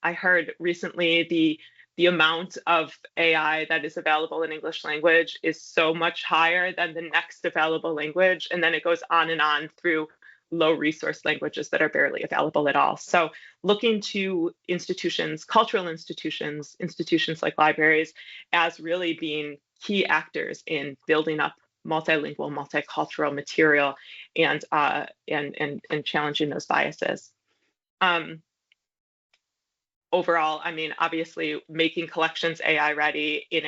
I heard recently the amount of AI that is available in English language is so much higher than the next available language, and then it goes on and on through low resource languages that are barely available at all. So looking to institutions, cultural institutions like libraries, as really being key actors in building up multilingual, multicultural material and challenging those biases. Overall, I mean, obviously making collections AI ready in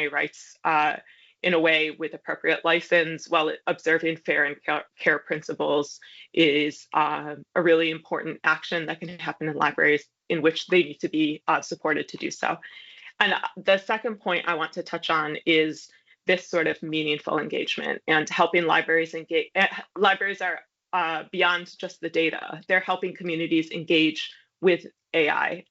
a way with appropriate license while observing fair and care principles is a really important action that can happen in libraries in which they need to be supported to do so. And the second point I want to touch on is this sort of meaningful engagement and helping libraries engage. Libraries are beyond just the data. They're helping communities engage with AI,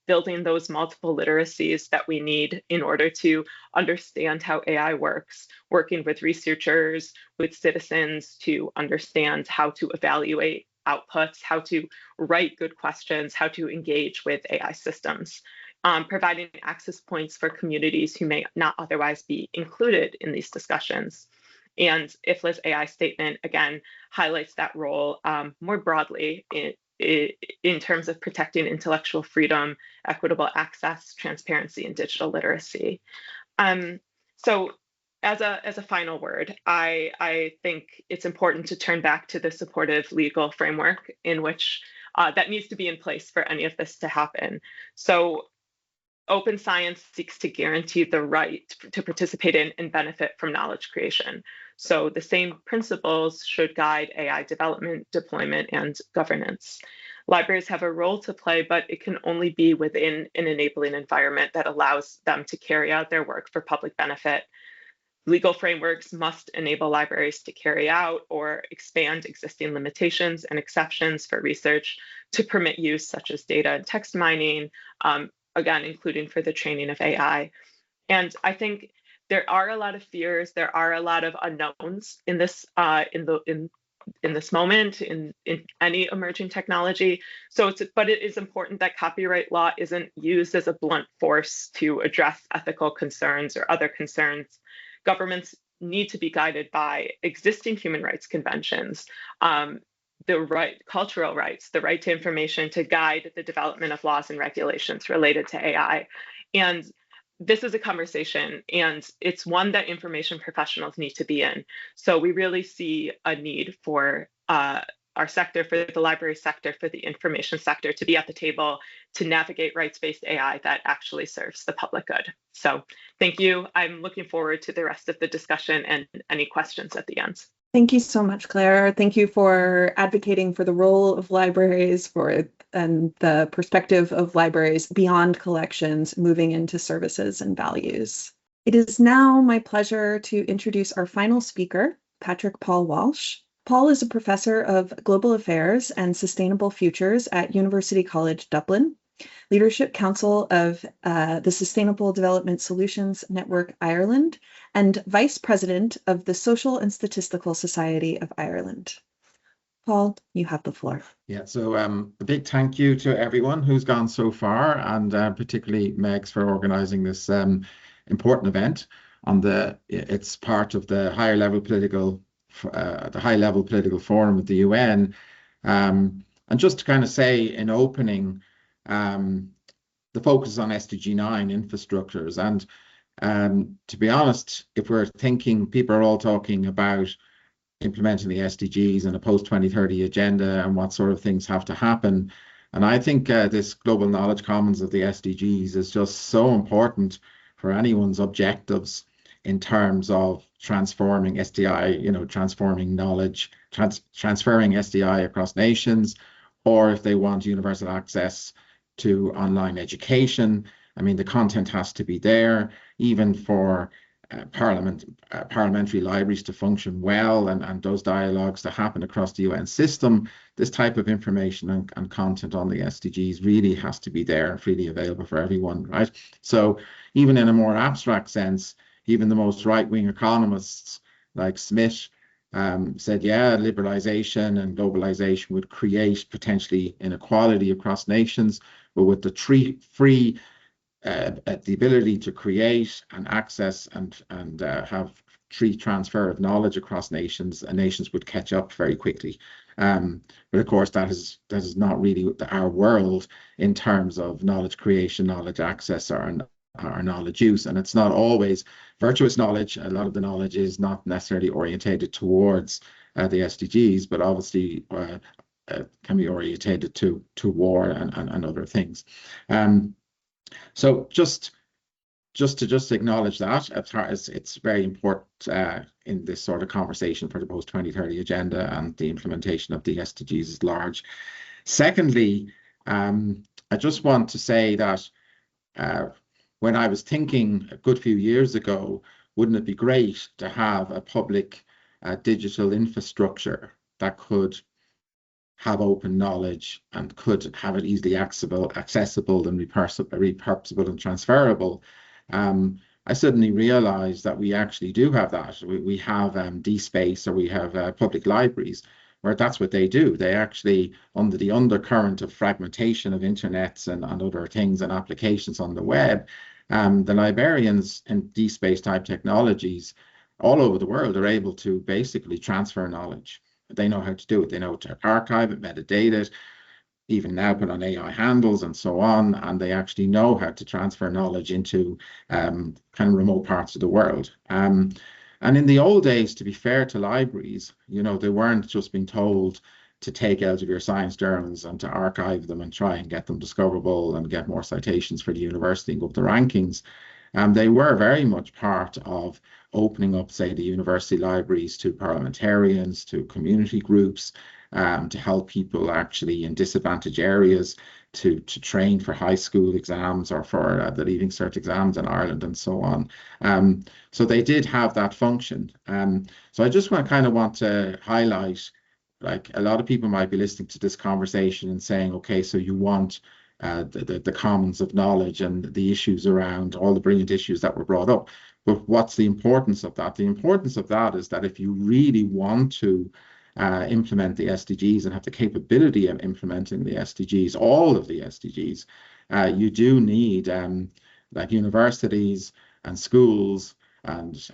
building those multiple literacies that we need in order to understand how AI works, working with researchers, with citizens to understand how to evaluate outputs, how to write good questions, how to engage with AI systems, providing access points for communities who may not otherwise be included in these discussions. And IFLA's AI statement, again, highlights that role more broadly in terms of protecting intellectual freedom, equitable access, transparency, and digital literacy. So as a final word, I think it's important to turn back to the supportive legal framework in which that needs to be in place for any of this to happen. So open science seeks to guarantee the right to participate in and benefit from knowledge creation. So the same principles should guide AI development, deployment, and governance. Libraries have a role to play, but it can only be within an enabling environment that allows them to carry out their work for public benefit. Legal frameworks must enable libraries to carry out or expand existing limitations and exceptions for research to permit use such as data and text mining, again, including for the training of AI. And I think there are a lot of fears, there are a lot of unknowns in this in this moment, in any emerging technology. So but it is important that copyright law isn't used as a blunt force to address ethical concerns or other concerns. Governments need to be guided by existing human rights conventions, the cultural rights, the right to information to guide the development of laws and regulations related to AI. And this is a conversation, and it's one that information professionals need to be in. So we really see a need for our sector, for the library sector, for the information sector to be at the table to navigate rights-based AI that actually serves the public good. So thank you. I'm looking forward to the rest of the discussion and any questions at the end. Thank you so much, Claire. Thank you for advocating for the role of libraries and the perspective of libraries beyond collections, moving into services and values. It is now my pleasure to introduce our final speaker, Patrick Paul Walsh. Paul is a professor of global affairs and sustainable futures at University College Dublin, Leadership Council of the Sustainable Development Solutions Network Ireland, and Vice President of the Social and Statistical Society of Ireland. Paul, you have the floor. Yeah, so a big thank you to everyone who's gone so far, and particularly Megs for organising this important event. It's part of the high level political forum of the UN. And just to kind of say in opening, the focus is on SDG 9 infrastructures. And to be honest, if we're thinking, people are all talking about implementing the SDGs and a post-2030 agenda and what sort of things have to happen. And I think this global knowledge commons of the SDGs is just so important for anyone's objectives in terms of transforming SDI, transforming knowledge, transferring SDI across nations, or if they want universal access to online education. I mean, the content has to be there, even for parliamentary libraries to function well and those dialogues to happen across the UN system. This type of information and content on the SDGs really has to be there and freely available for everyone, right? So even in a more abstract sense, even the most right-wing economists like Smith said, yeah, liberalization and globalization would create potentially inequality across nations, but with the the ability to create and access and have free transfer of knowledge across nations, and nations would catch up very quickly. But of course, that is not really our world in terms of knowledge creation, knowledge access, or knowledge use. And it's not always virtuous knowledge. A lot of the knowledge is not necessarily orientated towards the SDGs, but obviously can be orientated to war and other things. So just to acknowledge that, it's very important in this sort of conversation for the post-2030 agenda and the implementation of the SDGs at large. Secondly, I just want to say that when I was thinking a good few years ago, wouldn't it be great to have a public digital infrastructure that could have open knowledge and could have it easily accessible and repurposable and transferable? I suddenly realized that we actually do have that. We have DSpace, or we have public libraries, where that's what they do. They actually, under the undercurrent of fragmentation of internets and other things and applications on the web, the librarians in DSpace type technologies all over the world are able to basically transfer knowledge. They know how to do it. They know how to archive it, metadata it, even now put on AI handles and so on. And they actually know how to transfer knowledge into kind of remote parts of the world. And in the old days, to be fair to libraries, they weren't just being told to take Elsevier science journals and to archive them and try and get them discoverable and get more citations for the university and go up the rankings. They were very much part of opening up, say, the university libraries to parliamentarians, to community groups, to help people actually in disadvantaged areas to train for high school exams or for the Leaving Cert exams in Ireland and so on. So they did have that function. So I just want to highlight, like, a lot of people might be listening to this conversation and saying, okay, so you want the commons of knowledge and the issues around all the brilliant issues that were brought up. But what's the importance of that? The importance of that is that if you really want to implement the SDGs and have the capability of implementing the SDGs, all of the SDGs, you do need like universities and schools and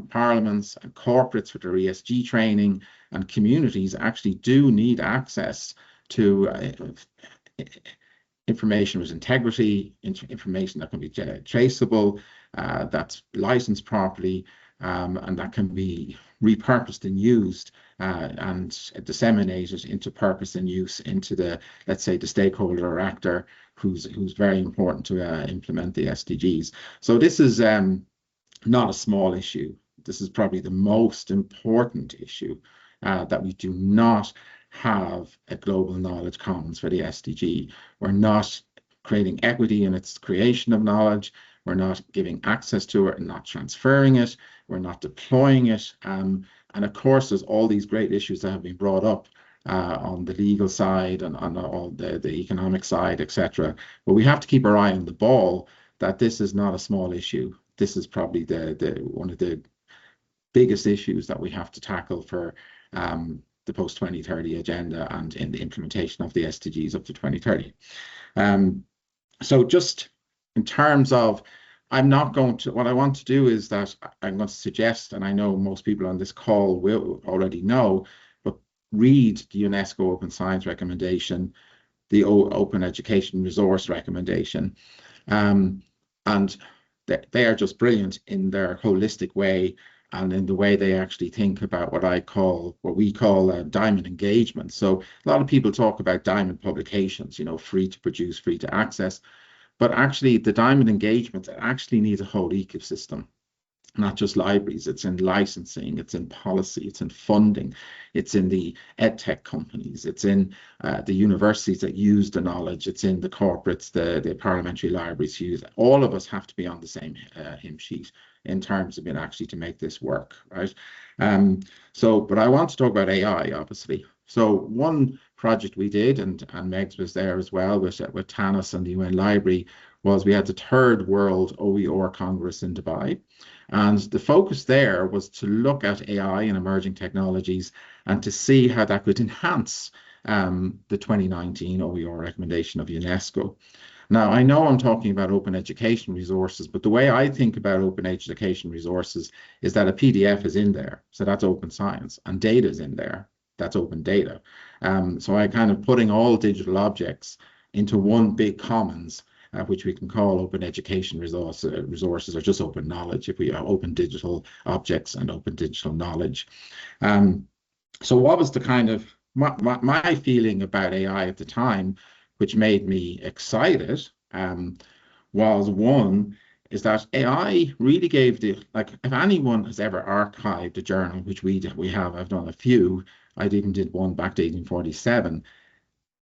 parliaments and corporates with their ESG training, and communities actually do need access to information with integrity, information that can be traceable, that's licensed properly, and that can be repurposed and used and disseminated into purpose and use into the, let's say, the stakeholder or actor who's very important to implement the SDGs. So this is not a small issue. This is probably the most important issue, that we do not have a global knowledge commons for the SDG. We're not creating equity in its creation of knowledge. we're not giving access to it and not transferring it, we're not deploying it. And of course, there's all these great issues that have been brought up on the legal side and on all the economic side, etc. But we have to keep our eye on the ball that this is not a small issue. This is probably one of the biggest issues that we have to tackle for the post-2030 agenda and in the implementation of the SDGs up to 2030. So just in terms of, what I want to do is that I'm going to suggest, and I know most people on this call will already know, but read the UNESCO Open Science recommendation, the Open Education Resource recommendation, and they are just brilliant in their holistic way and in the way they actually think about what we call diamond engagement. So a lot of people talk about diamond publications, free to produce, free to access, but actually the diamond engagement actually needs a whole ecosystem, not just libraries. It's in licensing, it's in policy, it's in funding, it's in the edtech companies, it's in the universities that use the knowledge, it's in the corporates, the parliamentary libraries use. All of us have to be on the same hymn sheet in terms of it actually to make this work, right? But I want to talk about AI, obviously. So one project we did, and Megs was there as well with TANIS and the UN Library, was we had the third World OER Congress in Dubai. And the focus there was to look at AI and emerging technologies and to see how that could enhance the 2019 OER recommendation of UNESCO. Now, I know I'm talking about open education resources, but the way I think about open education resources is that a PDF is in there, so that's open science, and data is in there, that's open data. So I kind of putting all digital objects into one big commons, which we can call open education resources or just open knowledge, if we are open digital objects and open digital knowledge. So what was the kind of my feeling about AI at the time, which made me excited, was one, is that AI really gave if anyone has ever archived a journal, which we have, I've done a few, I even did one back to 1847,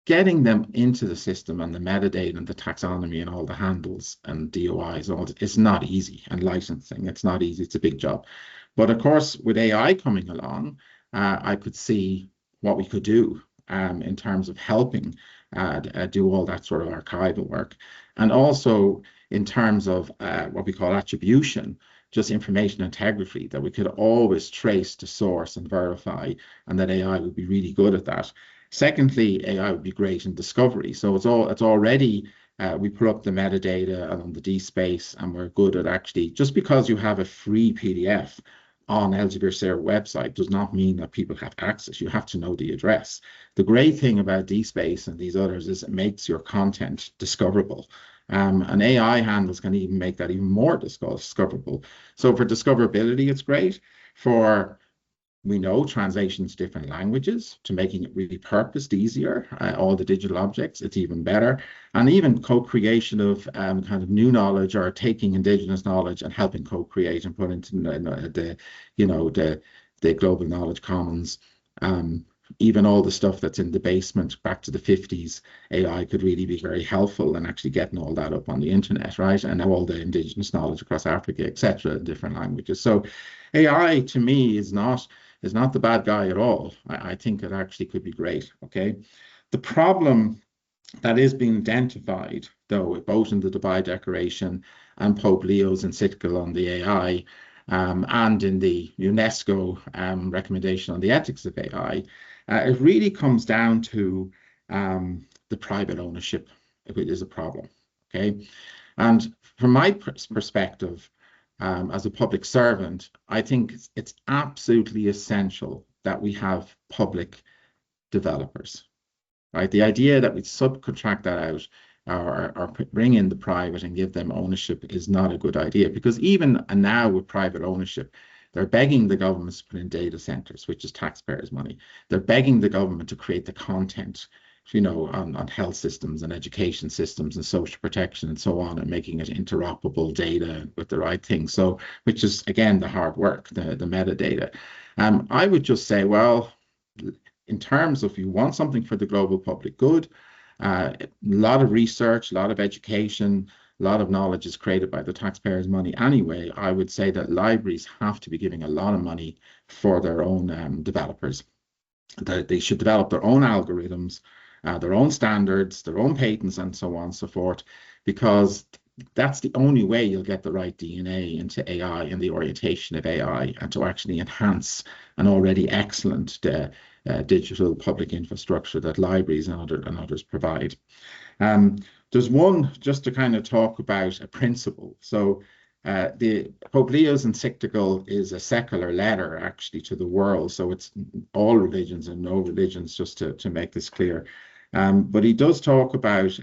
getting them into the system and the metadata and the taxonomy and all the handles and DOIs, it's not easy, and licensing, it's not easy, it's a big job. But of course, with AI coming along, I could see what we could do in terms of helping do all that sort of archival work. And also in terms of what we call attribution, just information integrity, that we could always trace to source and verify, and that AI would be really good at that. Secondly, AI would be great in discovery. So it's already, we put up the metadata on the DSpace, and we're good at actually, just because you have a free PDF on Elsevier website does not mean that people have access. You have to know the address. The great thing about DSpace and these others is it makes your content discoverable. And AI handles can even make that even more discoverable. So for discoverability, it's great. We know translations to different languages, to making it really purposed easier, all the digital objects, it's even better. And even co-creation of kind of new knowledge, or taking indigenous knowledge and helping co-create and put into the global knowledge commons. Even all the stuff that's in the basement back to the 50s, AI could really be very helpful in actually getting all that up on the internet, right? And all the indigenous knowledge across Africa, etc., in different languages. So AI to me is not the bad guy at all. I think it actually could be great, okay? The problem that is being identified, though, both in the Dubai Declaration and Pope Leo's encyclical on the AI, and in the UNESCO recommendation on the ethics of AI, it really comes down to the private ownership, if it is a problem, okay? And from my perspective, as a public servant, I think it's absolutely essential that we have public developers, right? The idea that we subcontract that out or bring in the private and give them ownership is not a good idea, because even now with private ownership, they're begging the governments to put in data centers, which is taxpayers' money. They're begging the government to create the content, on health systems and education systems and social protection and so on, and making it interoperable data with the right thing. So, which is, again, the hard work, the metadata. I would just say, well, in terms of if you want something for the global public good, a lot of research, a lot of education, a lot of knowledge is created by the taxpayers' money anyway, I would say that libraries have to be giving a lot of money for their own developers. They should develop their own algorithms, their own standards, their own patents, and so on and so forth, because that's the only way you'll get the right DNA into AI and the orientation of AI, and to actually enhance an already excellent digital public infrastructure that libraries and others provide. There's one, just to kind of talk about a principle. So the Pope Leo's encyclical is a secular letter actually to the world. So it's all religions and no religions, just to make this clear. But he does talk about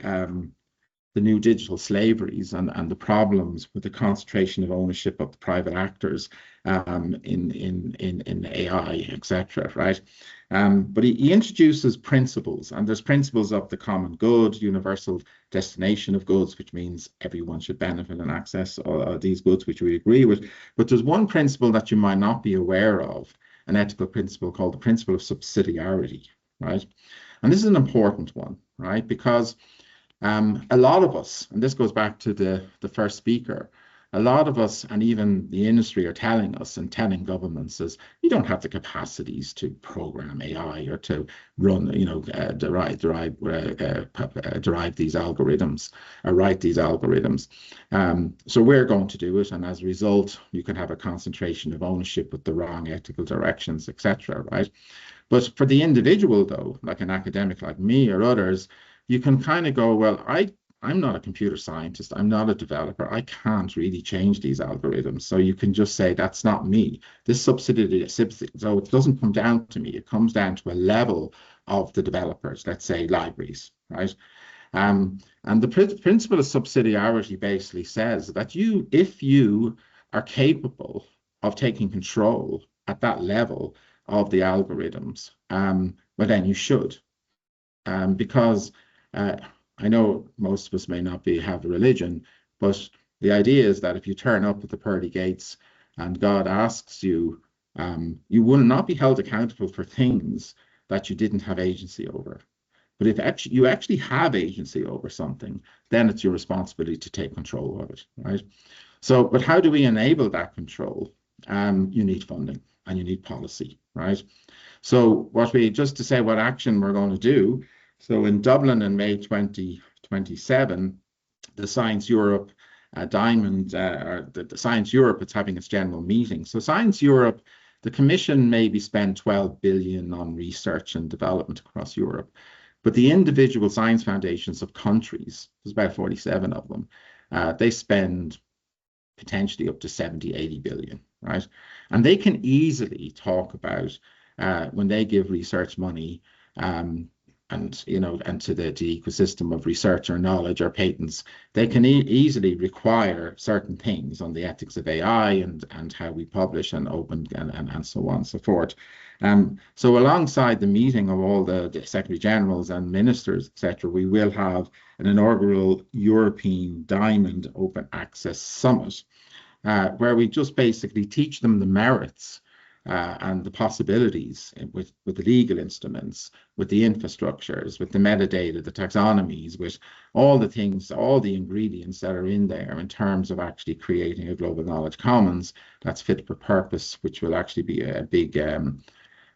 the new digital slaveries and the problems with the concentration of ownership of the private actors in AI, etc. Right? But he introduces principles, and there's principles of the common good, universal destination of goods, which means everyone should benefit and access these goods, which we agree with. But there's one principle that you might not be aware of, an ethical principle called the principle of subsidiarity, right? And this is an important one, right? Because a lot of us, and this goes back to the first speaker, a lot of us, and even the industry, are telling us and telling governments is you don't have the capacities to program AI or to run, derive these algorithms or write these algorithms. So we're going to do it, and as a result, you can have a concentration of ownership with the wrong ethical directions, etc. Right? But for the individual, though, like an academic like me or others, you can kind of go, well, I'm not a computer scientist. I'm not a developer. I can't really change these algorithms. So you can just say, that's not me. This subsidy, so it doesn't come down to me. It comes down to a level of the developers, let's say libraries, right? And the principle of subsidiarity basically says that if you are capable of taking control at that level of the algorithms, well, then you should. Because I know most of us may not have a religion, but the idea is that if you turn up at the pearly gates and God asks you, you will not be held accountable for things that you didn't have agency over. But if you actually have agency over something, then it's your responsibility to take control of it, right? So, but how do we enable that control? You need funding and you need policy, right? So just to say what action we're going to do. So in Dublin in May 2027, the Science Europe Diamond, or the Science Europe, it's having its general meeting. So Science Europe, the Commission maybe spend 12 billion on research and development across Europe, but the individual science foundations of countries, there's about 47 of them, they spend potentially up to 70, 80 billion, right? And they can easily talk about when they give research money, and to the ecosystem of research or knowledge or patents, they can easily require certain things on the ethics of AI and how we publish and open and so on and so forth. So alongside the meeting of all the Secretary Generals and ministers, etc., we will have an inaugural European Diamond Open Access Summit, where we just basically teach them the merits and the possibilities with the legal instruments, with the infrastructures, with the metadata, the taxonomies, with all the things, all the ingredients that are in there in terms of actually creating a global knowledge commons that's fit for purpose, which will actually be a big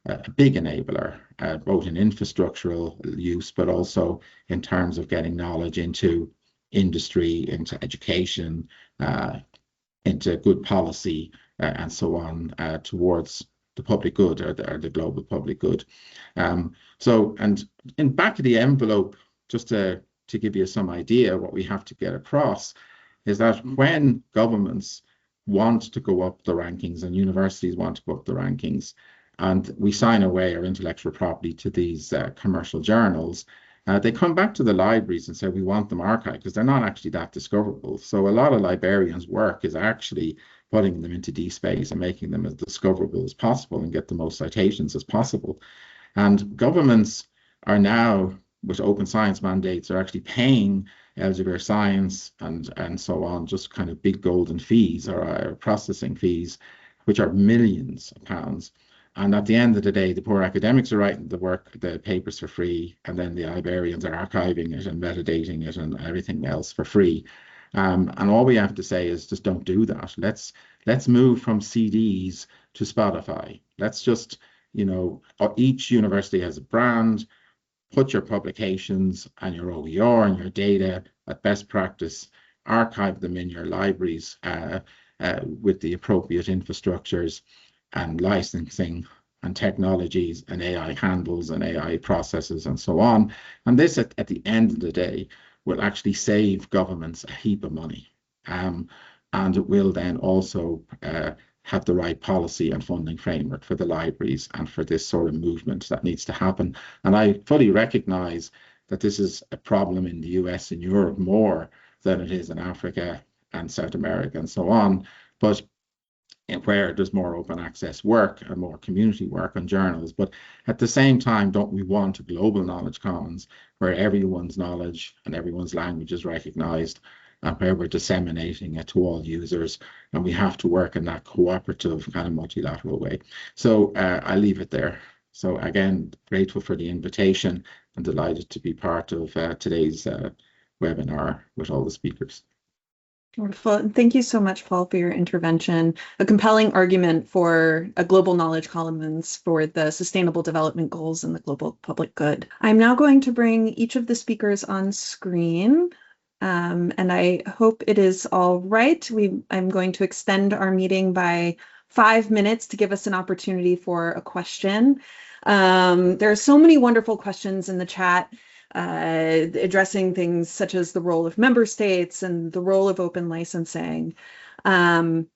enabler, both in infrastructural use, but also in terms of getting knowledge into industry, into education, into good policy, and so on, towards the public good or the global public good. So, and in back of the envelope, just to give you some idea what we have to get across, is that when governments want to go up the rankings and universities want to go up the rankings, and we sign away our intellectual property to these commercial journals, they come back to the libraries and say, we want them archived, because they're not actually that discoverable. So a lot of librarians' work is actually putting them into DSpace and making them as discoverable as possible and get the most citations as possible. And governments are now, with open science mandates, are actually paying Elsevier Science and so on, just kind of big golden fees or processing fees, which are millions of pounds. And at the end of the day, the poor academics are writing the papers for free, and then the librarians are archiving it and metadating it and everything else for free. And all we have to say is just don't do that. Let's move from CDs to Spotify. Let's just, each university has a brand. Put your publications and your OER and your data at best practice, archive them in your libraries with the appropriate infrastructures and licensing and technologies and AI handles and AI processes and so on. And this, at the end of the day, will actually save governments a heap of money. And it will then also have the right policy and funding framework for the libraries and for this sort of movement that needs to happen. And I fully recognize that this is a problem in the US and Europe more than it is in Africa and South America and so on. But where there's more open access work and more community work on journals. But at the same time, don't we want a global knowledge commons where everyone's knowledge and everyone's language is recognized, and where we're disseminating it to all users, and we have to work in that cooperative kind of multilateral way. So I leave it there. So again, grateful for the invitation and delighted to be part of today's webinar with all the speakers. Wonderful. Thank you so much, Paul, for your intervention. A compelling argument for a global knowledge commons for the Sustainable Development Goals and the global public good. I'm now going to bring each of the speakers on screen. And I hope it is all right. I'm going to extend our meeting by 5 minutes to give us an opportunity for a question. There are so many wonderful questions in the chat. Addressing things such as the role of member states and the role of open licensing. Open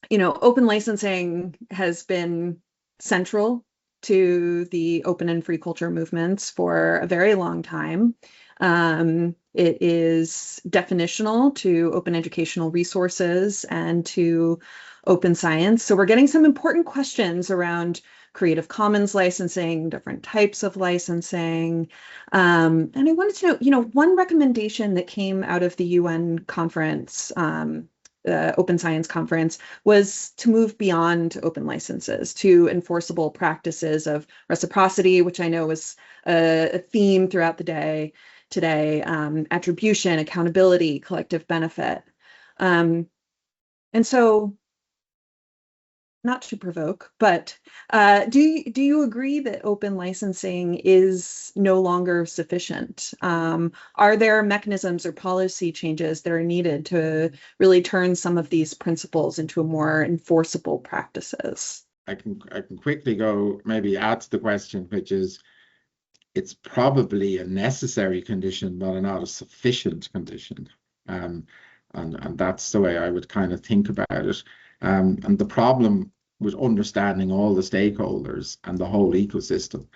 licensing has been central to the open and free culture movements for a very long time. It is definitional to open educational resources and to open science. So we're getting some important questions around Creative Commons licensing, different types of licensing. And I wanted to know, one recommendation that came out of the UN conference, the Open Science Conference, was to move beyond open licenses to enforceable practices of reciprocity, which I know is a theme throughout the day today, attribution, accountability, collective benefit. And so, not to provoke, but do you agree that open licensing is no longer sufficient? Are there mechanisms or policy changes that are needed to really turn some of these principles into more enforceable practices? I can quickly go, maybe add to the question, which is, it's probably a necessary condition, but not a sufficient condition. And that's the way I would kind of think about it. And the problem with understanding all the stakeholders and the whole ecosystem,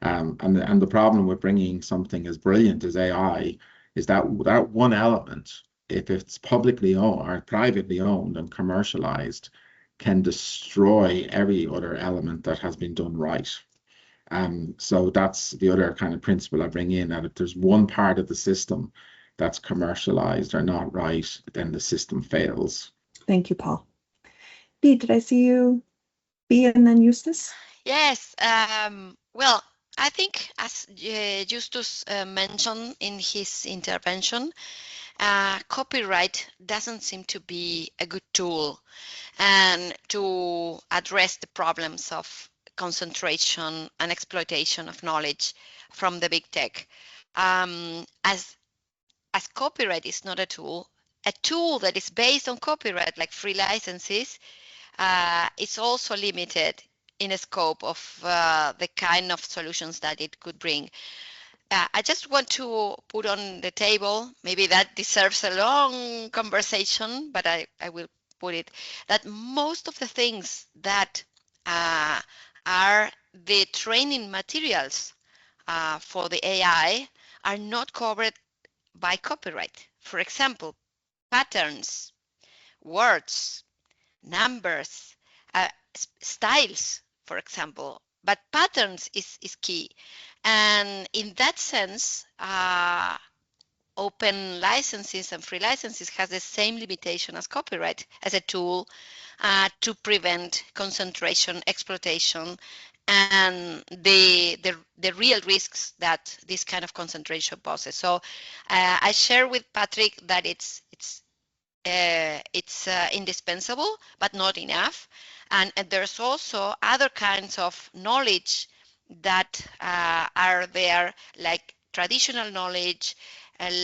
and the problem with bringing something as brilliant as AI is that without one element, if it's publicly owned or privately owned and commercialized, can destroy every other element that has been done right. So that's the other kind of principle I bring in, that if there's one part of the system that's commercialized or not right, then the system fails. Thank you, Paul. Bea, did I see you? Bea and then Eustace? Yes. Well, I think as Justus mentioned in his intervention, copyright doesn't seem to be a good tool and to address the problems of concentration and exploitation of knowledge from the big tech. As copyright is not a tool that is based on copyright, like free licenses, it's also limited in a scope of the kind of solutions that it could bring. I just want to put on the table, maybe that deserves a long conversation, but I will put it, that most of the things that are the training materials for the AI are not covered by copyright. For example, patterns, words, numbers, styles, for example. But patterns is key. And in that sense, open licenses and free licenses has the same limitation as copyright as a tool to prevent concentration, exploitation, and the real risks that this kind of concentration poses. So I share with Patrick that it's indispensable, but not enough. And there's also other kinds of knowledge that are there, like traditional knowledge,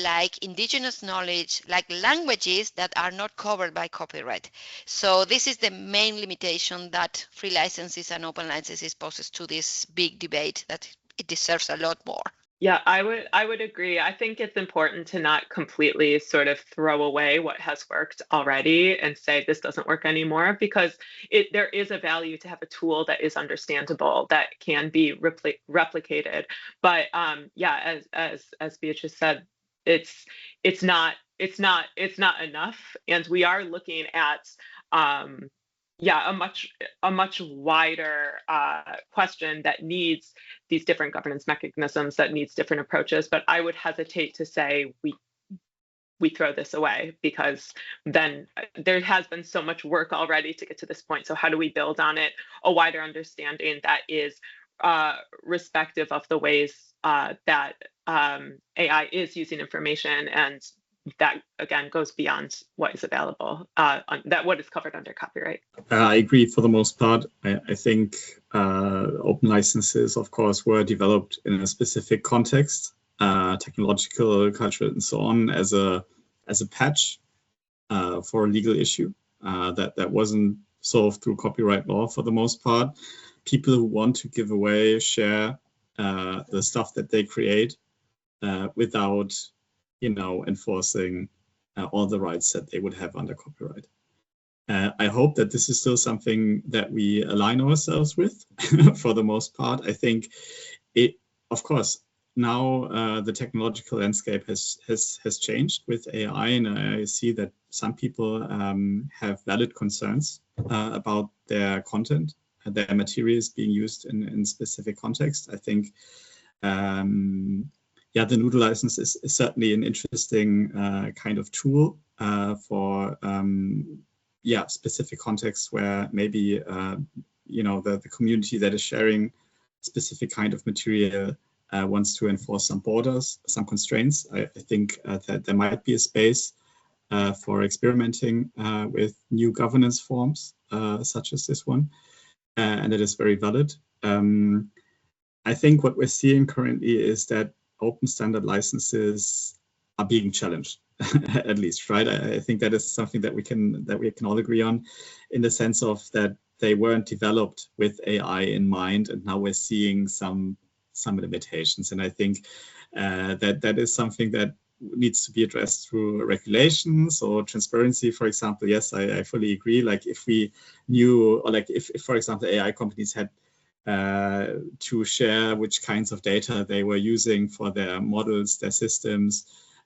like indigenous knowledge, like languages that are not covered by copyright. So this is the main limitation that free licenses and open licenses poses to this big debate that it deserves a lot more. Yeah, I would agree. I think it's important to not completely sort of throw away what has worked already and say this doesn't work anymore, because there is a value to have a tool that is understandable, that can be replicated. But yeah, as Beatrice said, it's not enough, and we are looking at yeah, a much wider question that needs these different governance mechanisms, that needs different approaches. But I would hesitate to say we throw this away, because then there has been so much work already to get to this point. So how do we build on it, a wider understanding that is respective of the ways that AI is using information, and that again goes beyond what is available, what is covered under copyright. I agree for the most part. I think open licenses, of course, were developed in a specific context, technological, cultural, and so on, as a patch for a legal issue that wasn't solved through copyright law for the most part. People who want to give away, share the stuff that they create without enforcing all the rights that they would have under copyright. I hope that this is still something that we align ourselves with for the most part. I think of course, now the technological landscape has changed with AI, and I see that some people have valid concerns about their content, their materials being used in specific contexts. I think yeah, the Noodle license is certainly an interesting kind of tool for specific contexts where maybe the community that is sharing specific kind of material wants to enforce some borders, some constraints. I think that there might be a space for experimenting with new governance forms such as this one, and it is very valid. I think what we're seeing currently is that open standard licenses are being challenged, at least, right? I think that is something that we can all agree on, in the sense of that they weren't developed with AI in mind, and now we're seeing some limitations. And I think that is something that needs to be addressed through regulations or transparency, for example. Yes, I fully agree. Like if we knew, or like if for example, AI companies had to share which kinds of data they were using for their models, their systems,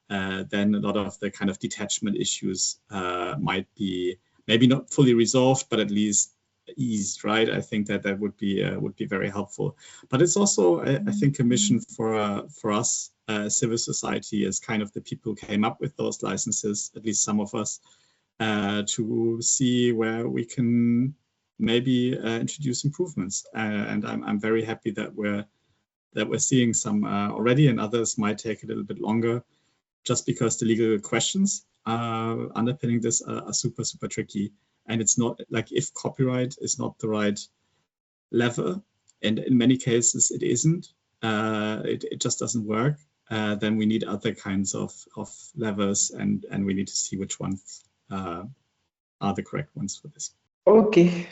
then a lot of the kind of detachment issues might be maybe not fully resolved, but at least eased, right? I think that would be very helpful. But it's also, I think, a mission for us, civil society, as kind of the people who came up with those licenses, at least some of us, to see where we can maybe introduce improvements. And I'm very happy that we're seeing some already, and others might take a little bit longer, just because the legal questions underpinning this are super, super tricky. And it's not like, if copyright is not the right lever, and in many cases it isn't, it just doesn't work, then we need other kinds of levers, and we need to see which ones are the correct ones for this. Okay,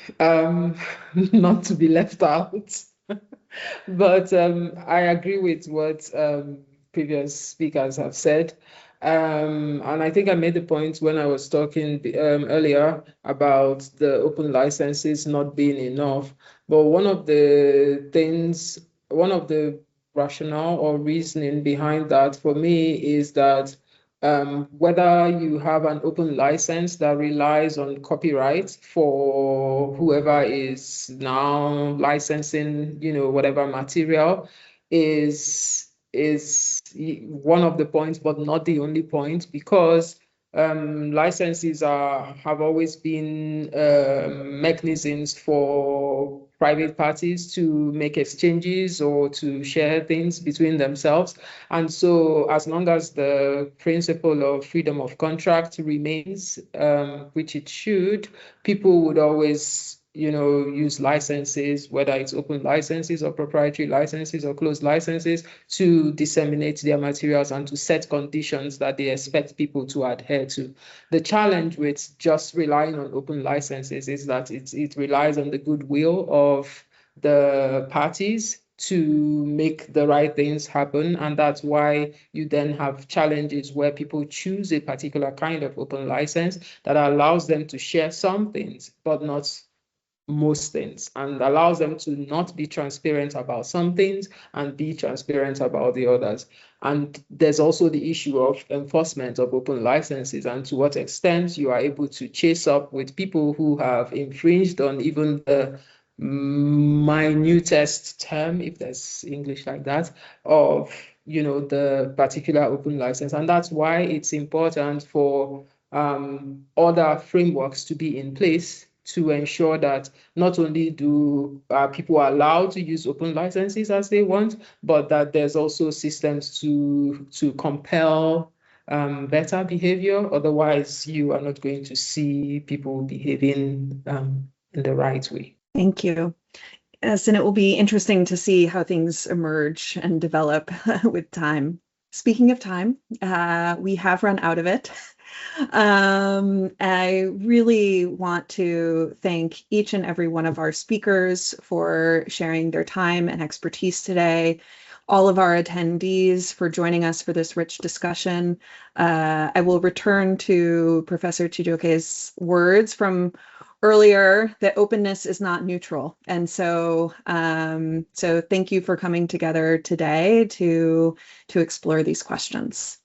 not to be left out, but I agree with what previous speakers have said. And I think I made the point when I was talking earlier about the open licenses not being enough. But one of the rationale or reasoning behind that for me is that whether you have an open license that relies on copyright for whoever is now licensing, whatever material, is one of the points, but not the only point, because licenses have always been mechanisms for private parties to make exchanges or to share things between themselves. And so as long as the principle of freedom of contract remains, which it should, people would always use licenses, whether it's open licenses or proprietary licenses or closed licenses, to disseminate their materials and to set conditions that they expect people to adhere to. The challenge with just relying on open licenses is that it relies on the goodwill of the parties to make the right things happen. And that's why you then have challenges where people choose a particular kind of open license that allows them to share some things, but not most things, and allows them to not be transparent about some things and be transparent about the others. And there's also the issue of enforcement of open licenses and to what extent you are able to chase up with people who have infringed on even the minutest term, if there's English like that, of the particular open license. And that's why it's important for other frameworks to be in place to ensure that not only do people allowed to use open licenses as they want, but that there's also systems to compel better behavior. Otherwise, you are not going to see people behaving in the right way. Thank you. Yes, and it will be interesting to see how things emerge and develop with time. Speaking of time, we have run out of it. I really want to thank each and every one of our speakers for sharing their time and expertise today, all of our attendees for joining us for this rich discussion. I will return to Professor Chijioke's words from earlier that openness is not neutral. And so thank you for coming together today to explore these questions.